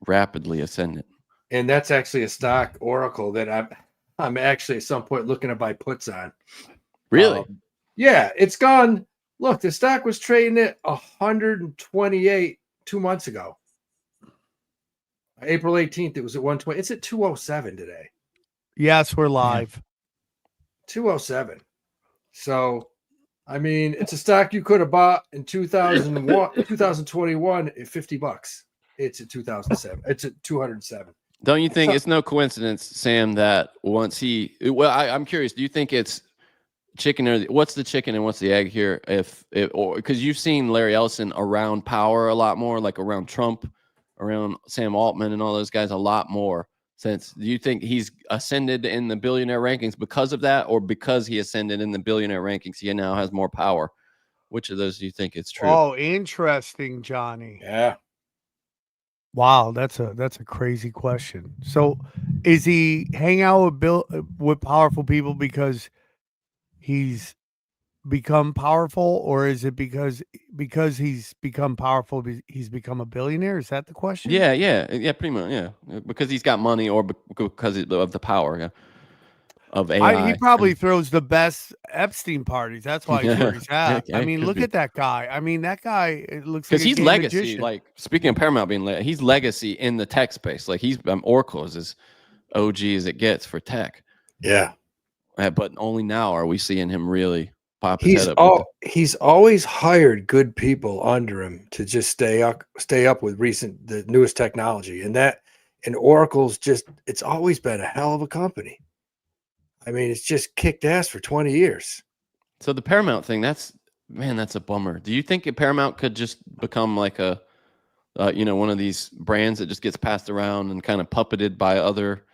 rapidly ascendant. And that's actually a stock, Oracle, that I'm actually at some point looking to buy puts on. Really? Yeah, it's gone. Look, the stock was trading at 128 2 months ago. April 18th, it was at 120. It's at 207 today. Yes, we're live. 207. So, I mean, it's a stock you could have bought in 2021 at $50. It's at 2007. It's at 207. Don't you think it's no coincidence, Sam, that once I'm curious, do you think it's chicken or what's the chicken and what's the egg here? Or because you've seen Larry Ellison around power a lot more, like around Trump, around Sam Altman and all those guys a lot more. Do you think he's ascended in the billionaire rankings because of that, or because he ascended in the billionaire rankings, he now has more power? Which of those do you think is true? Oh, interesting, Johnny. Yeah. Wow, that's a crazy question. So, is he hang out with powerful people because he's become powerful, or is it because he's become powerful he's become a billionaire? Is that the question? Yeah, pretty much. Yeah, because he's got money, or because of the power of AI. He probably throws the best Epstein parties. That's why he's where he's at. I mean, look at that guy. I mean, that guy, it looks like because he's legacy. magician. Like, speaking of Paramount being he's legacy in the tech space. Like, he's Oracle is as OG as it gets for tech. Yeah, but only now are we seeing him really pop head his up. He's always hired good people under him to just stay up with the newest technology, and Oracle's it's always been a hell of a company. I mean, it's just kicked ass for 20 years. So the Paramount thing, that's a bummer. Do you think Paramount could just become like a one of these brands that just gets passed around and kind of puppeted by other.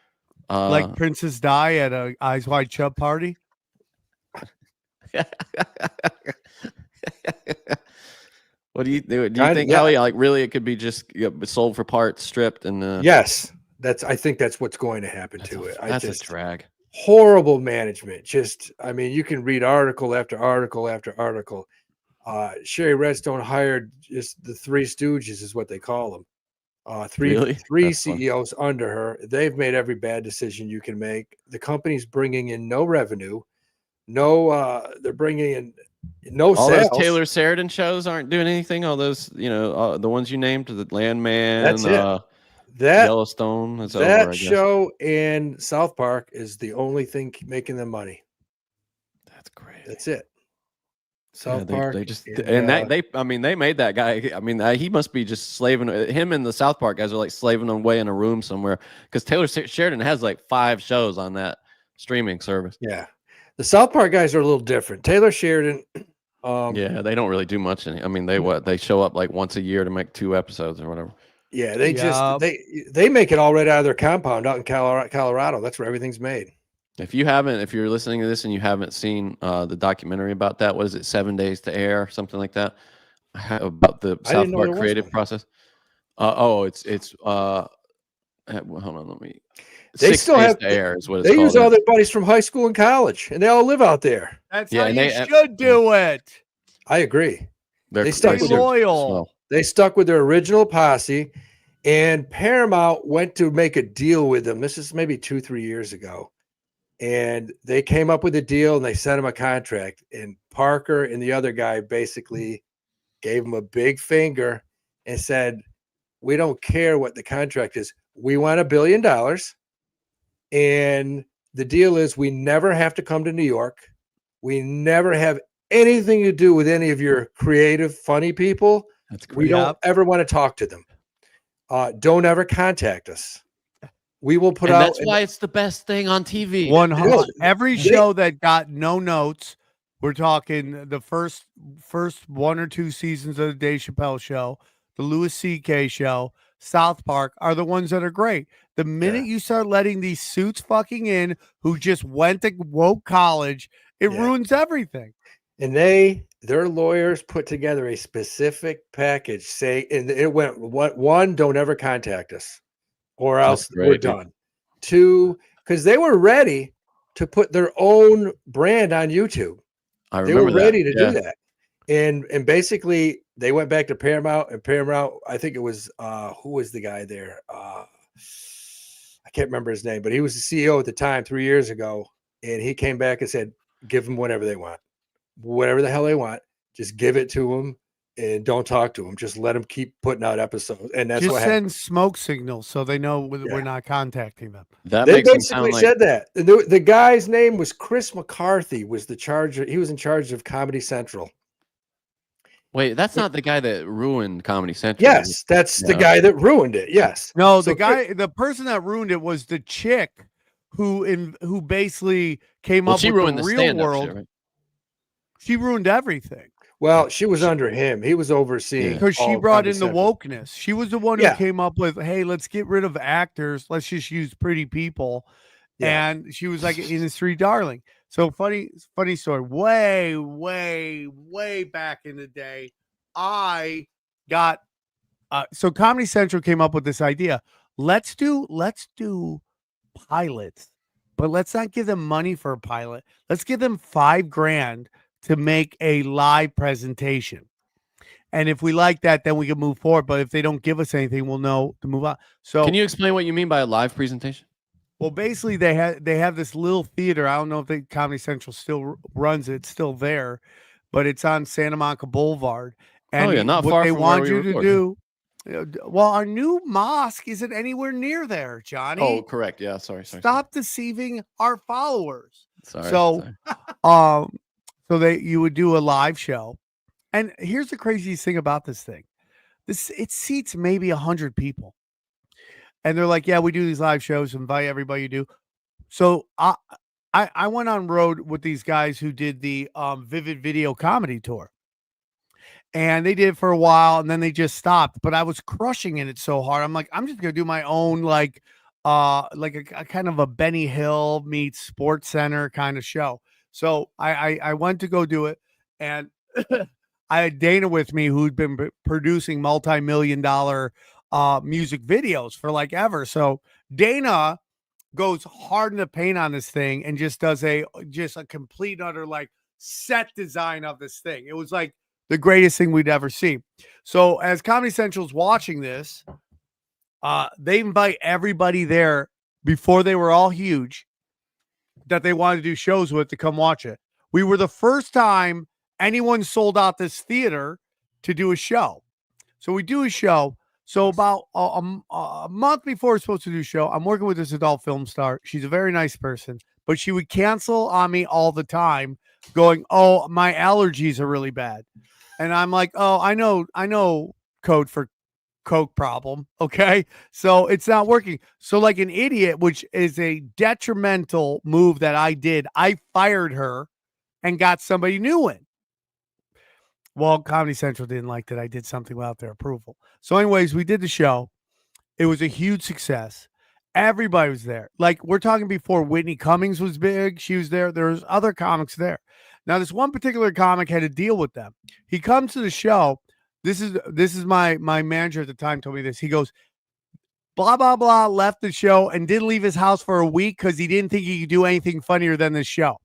Like Princess Di at a Eyes Wide Shut party. What do you do? Do you think, Howie, like really it could be just sold for parts, stripped, and yes, I think that's what's going to happen to it. That's a drag. Horrible management. I mean, you can read article after article after article. Sherry Redstone hired just the Three Stooges, is what they call them. Three That's CEOs funny. Under her. They've made every bad decision you can make. The company's bringing in no revenue. They're bringing in no all sales. Those Taylor Sheridan shows aren't doing anything. All those, the ones you named, the Landman, that's it. Yellowstone. That show and South Park is the only thing making them money. That's great. That's it. South Park. They just they made that guy. I mean, he must be just slaving. Him and the South Park guys are like slaving away in a room somewhere because Taylor Sheridan has like 5 shows on that streaming service. Yeah, the South Park guys are a little different. Taylor Sheridan. They don't really do much. I mean, they show up like once a year to make 2 episodes or whatever. Yeah, they make it all right out of their compound out in Colorado. That's where everything's made. If you're listening to this and you haven't seen the documentary about that, what is it, 7 Days to Air, something like that, about the South Park creative process? It's hold on, let me. They still have to Air is what it's they called. Use all their buddies from high school and college, and they all live out there. That's how you should do it. I agree. They stuck loyal. They stuck with their original posse, and Paramount went to make a deal with them. This is maybe 2-3 years ago. And they came up with a deal and they sent him a contract. And Parker and the other guy basically gave him a big finger and said, we don't care what the contract is. We want $1 billion. And the deal is we never have to come to New York. We never have anything to do with any of your creative, funny people. That's great. We don't ever want to talk to them. Don't ever contact us. We will put out. That's why it's the best thing on TV. 100. Every show that got no notes, we're talking the first 1 or 2 seasons of the Dave Chappelle show, the Louis C.K. show, South Park are the ones that are great. The minute you start letting these suits fucking in who just went to woke college, it ruins everything. And their lawyers put together a specific package and it went, one, don't ever contact us. Or else we're done. 2, because they were ready to put their own brand on YouTube. They were ready to do that. And basically they went back to Paramount, and Paramount, I think it was who was the guy there? I can't remember his name, but he was the CEO at the time 3 years ago. And he came back and said, give them whatever they want. Whatever the hell they want. Just give it to them. And don't talk to them. Just let them keep putting out episodes, and that's what happened. Send smoke signals so they know we're not contacting them. They basically said that. The guy's name was Chris McCarthy. He was in charge of Comedy Central. Wait, that's not the guy that ruined Comedy Central. Yes, that's the guy that ruined it. Yes. No, the person that ruined it was the chick who basically came up with the real world. Shit, right? She ruined everything. Well, she was under him. He was overseeing because she brought in the wokeness. She was the one who came up with, hey, let's get rid of actors. Let's just use pretty people. Yeah. And she was like an industry darling. So funny story. Way, way, way back in the day, I got so Comedy Central came up with this idea. Let's do pilots, but let's not give them money for a pilot. Let's give them $5,000 to make a live presentation. And if we like that, then we can move forward. But if they don't give us anything, we'll know to move on. So can you explain what you mean by a live presentation? Well, basically they have this little theater. I don't know if the Comedy Central still runs it. It's still there, but it's on Santa Monica Boulevard. And not what far they from want where you we to do. Well, our new mosque isn't anywhere near there, Johnny. Oh, correct. Yeah, sorry. Stop deceiving our followers. Sorry. So you would do a live show. And here's the craziest thing about this thing. It seats maybe 100 people. And they're like, yeah, we do these live shows, invite everybody you do. So I went on road with these guys who did the Vivid Video Comedy Tour. And they did it for a while, and then they just stopped. But I was crushing in it so hard. I'm like, I'm just gonna do my own like a kind of a Benny Hill meets Sports Center kind of show. So I went to go do it, and I had Dana with me, who'd been producing multi-million-dollar music videos for like ever. So Dana goes hard in the paint on this thing and just does a complete utter like set design of this thing. It was like the greatest thing we'd ever see. So as Comedy Central's watching this, they invite everybody there before they were all huge that they wanted to do shows with to come watch it. We were the first time anyone sold out this theater to do a show. So we do a show. So about a month before we're supposed to do a show, I'm working with this adult film star. She's a very nice person, but she would cancel on me all the time going, oh, my allergies are really bad. And I'm like, oh, I know code for Coke problem. Okay. So it's not working. So like an idiot, which is a detrimental move that I did, I fired her and got somebody new in. Well, Comedy Central didn't like that I did something without their approval. So anyways, we did the show. It was a huge success. Everybody was there. Like we're talking before Whitney Cummings was big. She was there. There was other comics there. Now, this one particular comic had to deal with them. He comes to the show. This is my manager at the time told me this. He goes, blah, blah, blah, left the show and didn't leave his house for a week because he didn't think he could do anything funnier than this show.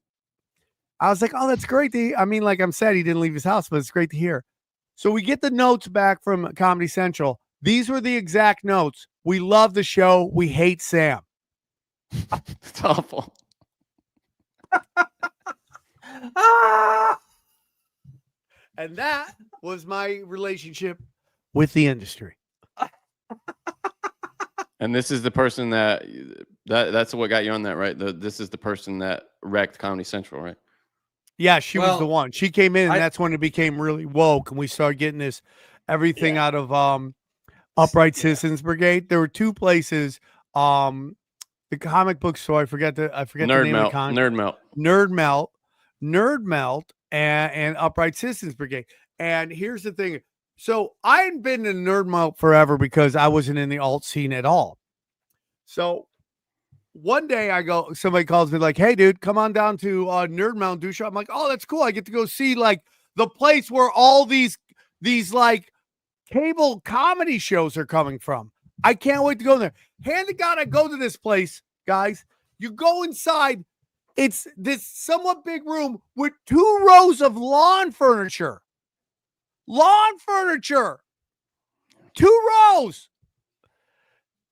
I was like, oh, that's great. I mean, like I'm sad he didn't leave his house, but it's great to hear. So we get the notes back from Comedy Central. These were the exact notes. We love the show. We hate Sam. It's awful. And that was my relationship with the industry. And this is the person that's what got you on that, right? This is the person that wrecked Comedy Central, right? Yeah, she was the one. She came in, and that's when it became really woke, and we started getting this everything out of Upright Citizens Brigade. There were two places. The comic book store. I forget the name of the Nerd Melt, and Upright Citizens Brigade. And here's the thing. So I hadn't been in Nerd Melt forever because I wasn't in the alt scene at all. So one day somebody calls me like, hey, dude, come on down to Nerd Melt, do show. I'm like, oh, that's cool. I get to go see like the place where all these like cable comedy shows are coming from. I can't wait to go there. Hand to God, I go to this place, guys. You go inside. It's this somewhat big room with 2 rows of lawn furniture. 2 rows.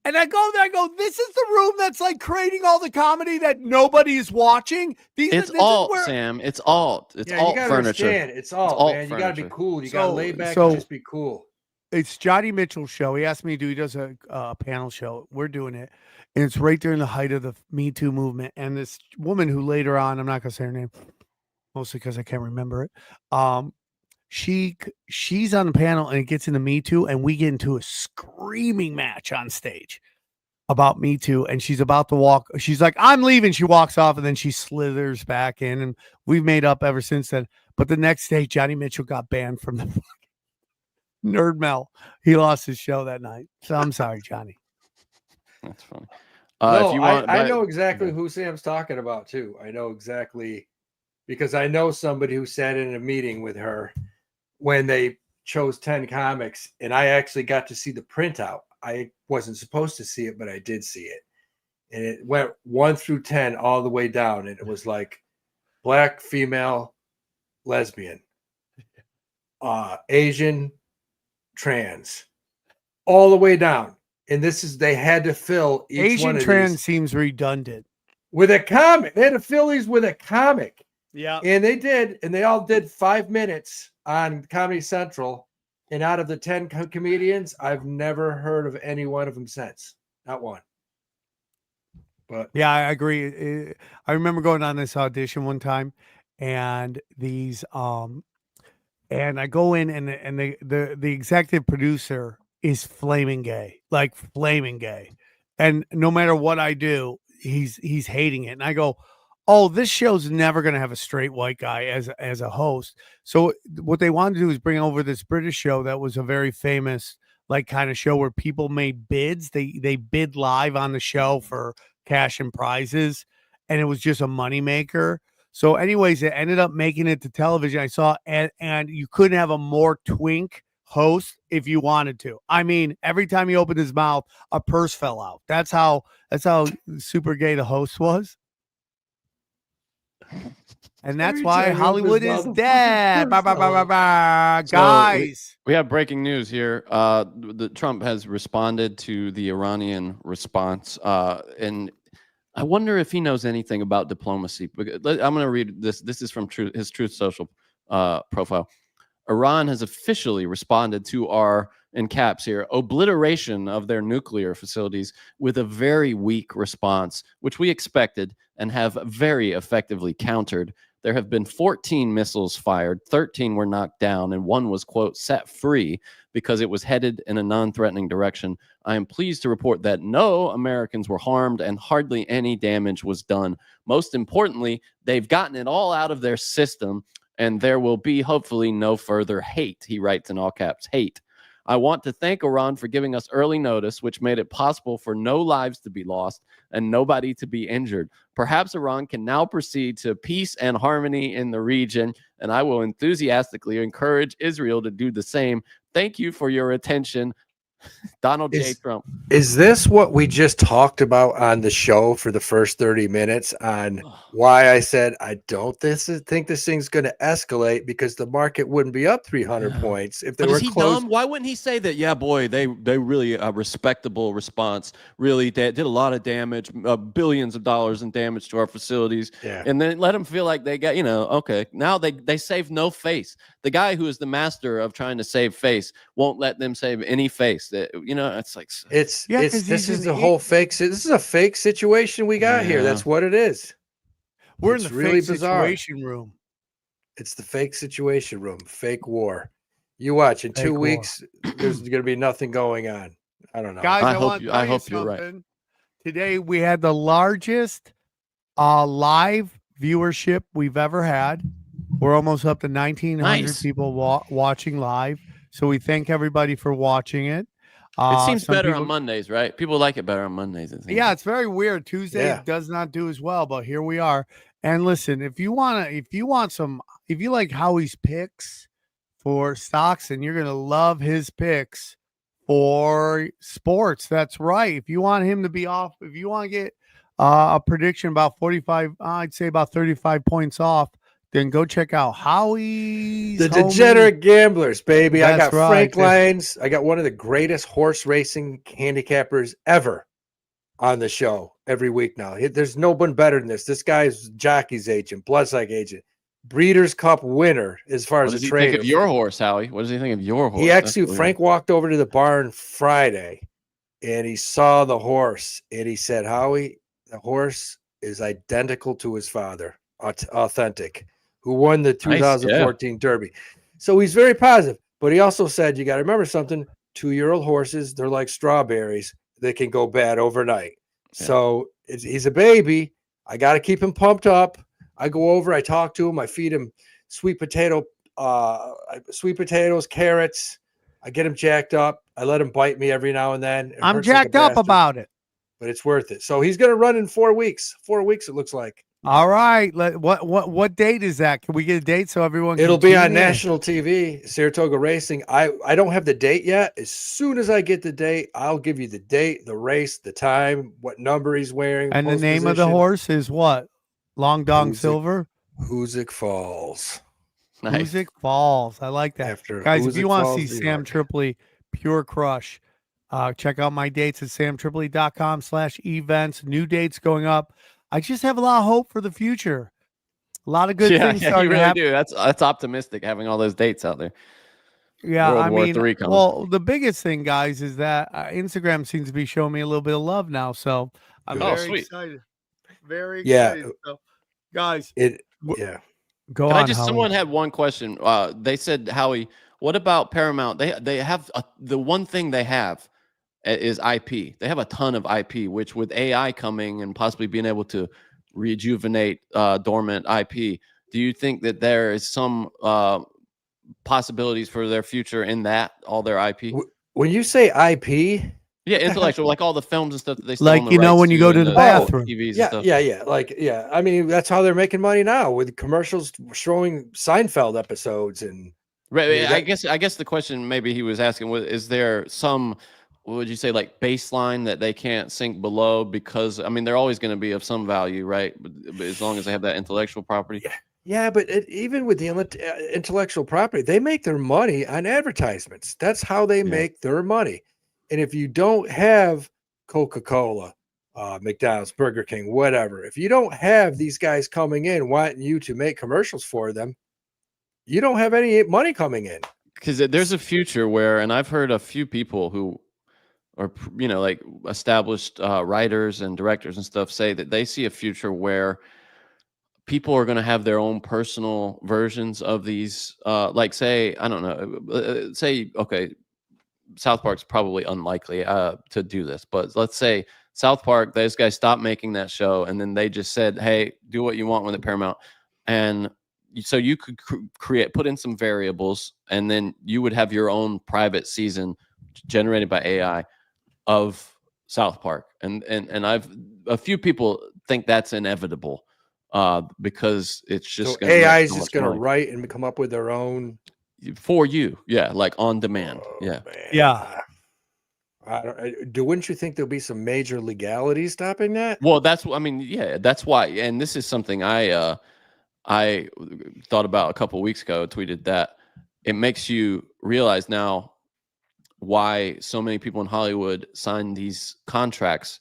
And I go there, this is the room that's like creating all the comedy that nobody is watching. It's alt, Sam. It's alt. It's alt furniture. Understand. It's alt, man. You got to be cool. You got to lay back and just be cool. It's Johnny Mitchell's show. He asked me to do. He does a panel show. We're doing it, and it's right during the height of the Me Too movement. And this woman who later on, I'm not gonna say her name, mostly because I can't remember it. She's on the panel, and it gets into Me Too, and we get into a screaming match on stage about Me Too. And she's about to walk. She's like, "I'm leaving." She walks off, and then she slithers back in, and we've made up ever since then. But the next day, Johnny Mitchell got banned from the Nerd Mel. He lost his show that night. So I'm sorry, Johnny. That's funny. No, if you want, I know exactly who Sam's talking about too. I know exactly because I know somebody who sat in a meeting with her when they chose 10 comics, and I actually got to see the printout. I wasn't supposed to see it, but I did see it. And it went 1 through 10 all the way down. And it was like black, female, lesbian, Asian, trans, all the way down. And they had to fill each Asian one of trans these seems redundant with a comic. They had to fill these with a comic. Yeah. And they did. And they all did 5 minutes on Comedy Central. And out of the 10 comedians, I've never heard of any one of them since. Not one. But yeah, I agree. I remember going on this audition one time, and these and I go in, and the executive producer is flaming gay, like flaming gay. And no matter what I do, he's hating it. And I go, oh, this show's never going to have a straight white guy as a host. So what they wanted to do is bring over this British show that was a very famous like kind of show where people made bids. They bid live on the show for cash and prizes, and it was just a moneymaker. So anyways, it ended up making it to television. I saw, and you couldn't have a more twink host if you wanted to. I mean, every time he opened his mouth, a purse fell out. That's how super gay the host was. And that's why Hollywood is dead. Guys. We have breaking news here. The Trump has responded to the Iranian response. And I wonder if he knows anything about diplomacy. I'm going to read this. This is from his Truth Social profile. Iran has officially responded to our, in caps here, obliteration of their nuclear facilities with a very weak response, which we expected and have very effectively countered. There have been 14 missiles fired, 13 were knocked down, and one was, quote, set free because it was headed in a non-threatening direction. I am pleased to report that no Americans were harmed and hardly any damage was done. Most importantly, they've gotten it all out of their system, and there will be hopefully no further hate. He writes in all caps, hate. I want to thank Iran for giving us early notice, which made it possible for no lives to be lost and nobody to be injured. Perhaps Iran can now proceed to peace and harmony in the region, and I will enthusiastically encourage Israel to do the same. Thank you for your attention. Donald J. Trump. Is this what we just talked about on the show for the first 30 minutes on why I said I don't think this thing's going to escalate because the market wouldn't be up 300 points if they were close? Dumb? Why wouldn't he say that? Yeah, boy, they really a respectable response. Really did a lot of damage, billions of dollars in damage to our facilities. Yeah. And then let them feel like they got, okay, now they save no face. The guy who is the master of trying to save face won't let them save any face. That it's like this is a whole fake. This is a fake situation we got here. That's what it is. We're in the really fake situation room. It's the fake situation room. Fake war. You watch in 2 weeks. There's going to be nothing going on. I don't know, guys. I hope you're right. Today we had the largest live viewership we've ever had. We're almost up to 1,900 people watching live. So we thank everybody for watching it. It seems better on Mondays, right? People like it better on Mondays. Yeah, it's very weird. Tuesday does not do as well, but here we are. And listen, if you like Howie's picks for stocks, and you're gonna love his picks for sports. That's right. If you want him to be off, if you want to get a prediction about 45, I'd say about 35 points off, then go check out Howie's. The Degenerate Gamblers, baby. That's I got Frank Lyons. I got one of the greatest horse racing handicappers ever on the show every week now. There's no one better than this. This guy's jockey's agent, Bloodstock agent, Breeders' Cup winner as far as a trader. What does he think of your horse, Howie? What does he think of your horse? He actually, Frank walked over to the barn Friday, and he saw the horse, and he said, Howie, the horse is identical to his father, authentic, who won the 2014 Derby. So he's very positive, but he also said, you got to remember something, 2-year-old horses, they're like strawberries. They can go bad overnight. Yeah. So he's a baby. I got to keep him pumped up. I go over, I talk to him. I feed him sweet potatoes, carrots. I get him jacked up. I let him bite me every now and then. I'm jacked up about it. But it's worth it. So he's going to run in 4 weeks. 4 weeks, it looks like. All right. What date is that? Can we get a date so everyone can It'll be on national TV, Saratoga Racing. I don't have the date yet. As soon as I get the date, I'll give you the date, the race, the time, what number he's wearing. And the name of the horse is what? Long Dong Silver? Hoosick Falls. Nice. Hoosick Falls. I like that. Guys, if you want to see Sam Tripoli Pure Crush, check out my dates at samtripoli.com/events. New dates going up. I just have a lot of hope for the future. A lot of good things. Yeah, you really do. That's optimistic having all those dates out there. Yeah, World War III coming. Well, the biggest thing, guys, is that Instagram seems to be showing me a little bit of love now. So I'm very excited. Very excited. Yeah. So, guys, go on. Someone had one question. They said, Howie, what about Paramount? They have the one thing they have is IP. They have a ton of IP, which with AI coming and possibly being able to rejuvenate dormant IP. Do you think that there is some possibilities for their future in that, all their IP? When you say IP, yeah, intellectual, like all the films and stuff that they still Like, own the you know, rights when you go to the bathroom. TVs yeah, and stuff. yeah. Like, yeah. I mean, that's how they're making money now with commercials showing Seinfeld episodes and. Right. I mean, I guess the question maybe he was asking was, is there some, what would you say, like baseline that they can't sink below? Because I mean, they're always going to be of some value, right? But as long as they have that intellectual property. Yeah, but even with the intellectual property, they make their money on advertisements. That's how they make their money. And if you don't have Coca-Cola, McDonald's, Burger King, whatever, if you don't have these guys coming in wanting you to make commercials for them, you don't have any money coming in. Because there's a future where, and I've heard a few people who are, you know, like established writers and directors and stuff say that they see a future where people are going to have their own personal versions of these. Like, say, I don't know, say, okay, South Park's probably unlikely to do this, but let's say South Park, those guys stopped making that show, and then they just said, hey, do what you want with it, Paramount. And so you could put in some variables, and then you would have your own private season generated by AI of South Park. And a few people think that's inevitable because it's just so AI is just going to write and come up with their own for you. Yeah. Like on demand. Yeah. Man. Yeah. Wouldn't you think there'll be some major legality stopping that? Well, that's what I mean. Yeah, that's why. And this is something I thought about a couple of weeks ago. Tweeted that it makes you realize now why so many people in Hollywood sign these contracts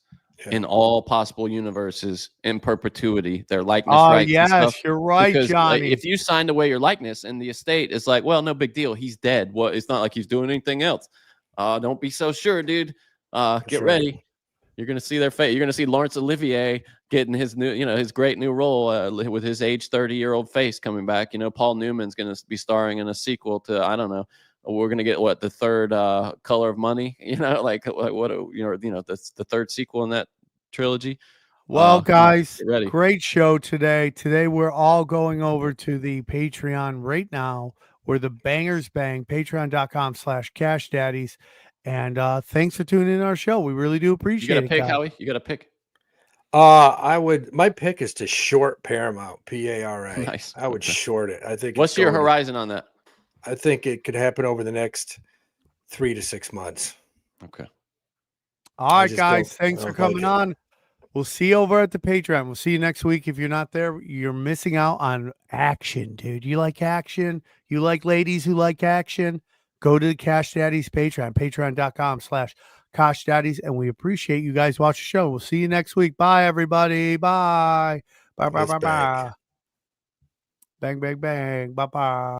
in all possible universes in perpetuity. Their likeness rights. Yes, and stuff. you're right, Because, Johnny. like, if you signed away your likeness and the estate is like, well, no big deal. He's dead. Well, it's not like he's doing anything else. Don't be so sure, dude. Get ready. You're going to see their face. You're going to see Laurence Olivier getting his new, you know, his great new role with his age 30-year-old face coming back. You know, Paul Newman's going to be starring in a sequel to, I don't know, we're going to get what, the third Color of Money, you know, like what, you know, that's the third sequel in that trilogy. Well, guys, get ready. Great show today. Today, we're all going over to the Patreon right now, where the bangers bang, patreon.com/Cash Daddies. And thanks for tuning in our show. We really do appreciate it. You got to pick, Howie? You got to pick? My pick is to short Paramount, PARA. Nice. I would short it. I think. What's your horizon on that? I think it could happen over the next 3 to 6 months. Okay. All right, guys. Thanks for coming on. We'll see you over at the Patreon. We'll see you next week. If you're not there, you're missing out on action, dude. You like action? You like ladies who like action? Go to the Cash Daddies Patreon, patreon.com/Cash Daddies. And we appreciate you guys watch the show. We'll see you next week. Bye, everybody. Bye. Bye, bye, bye, bye. Bang, bang, bang. Bye, bye.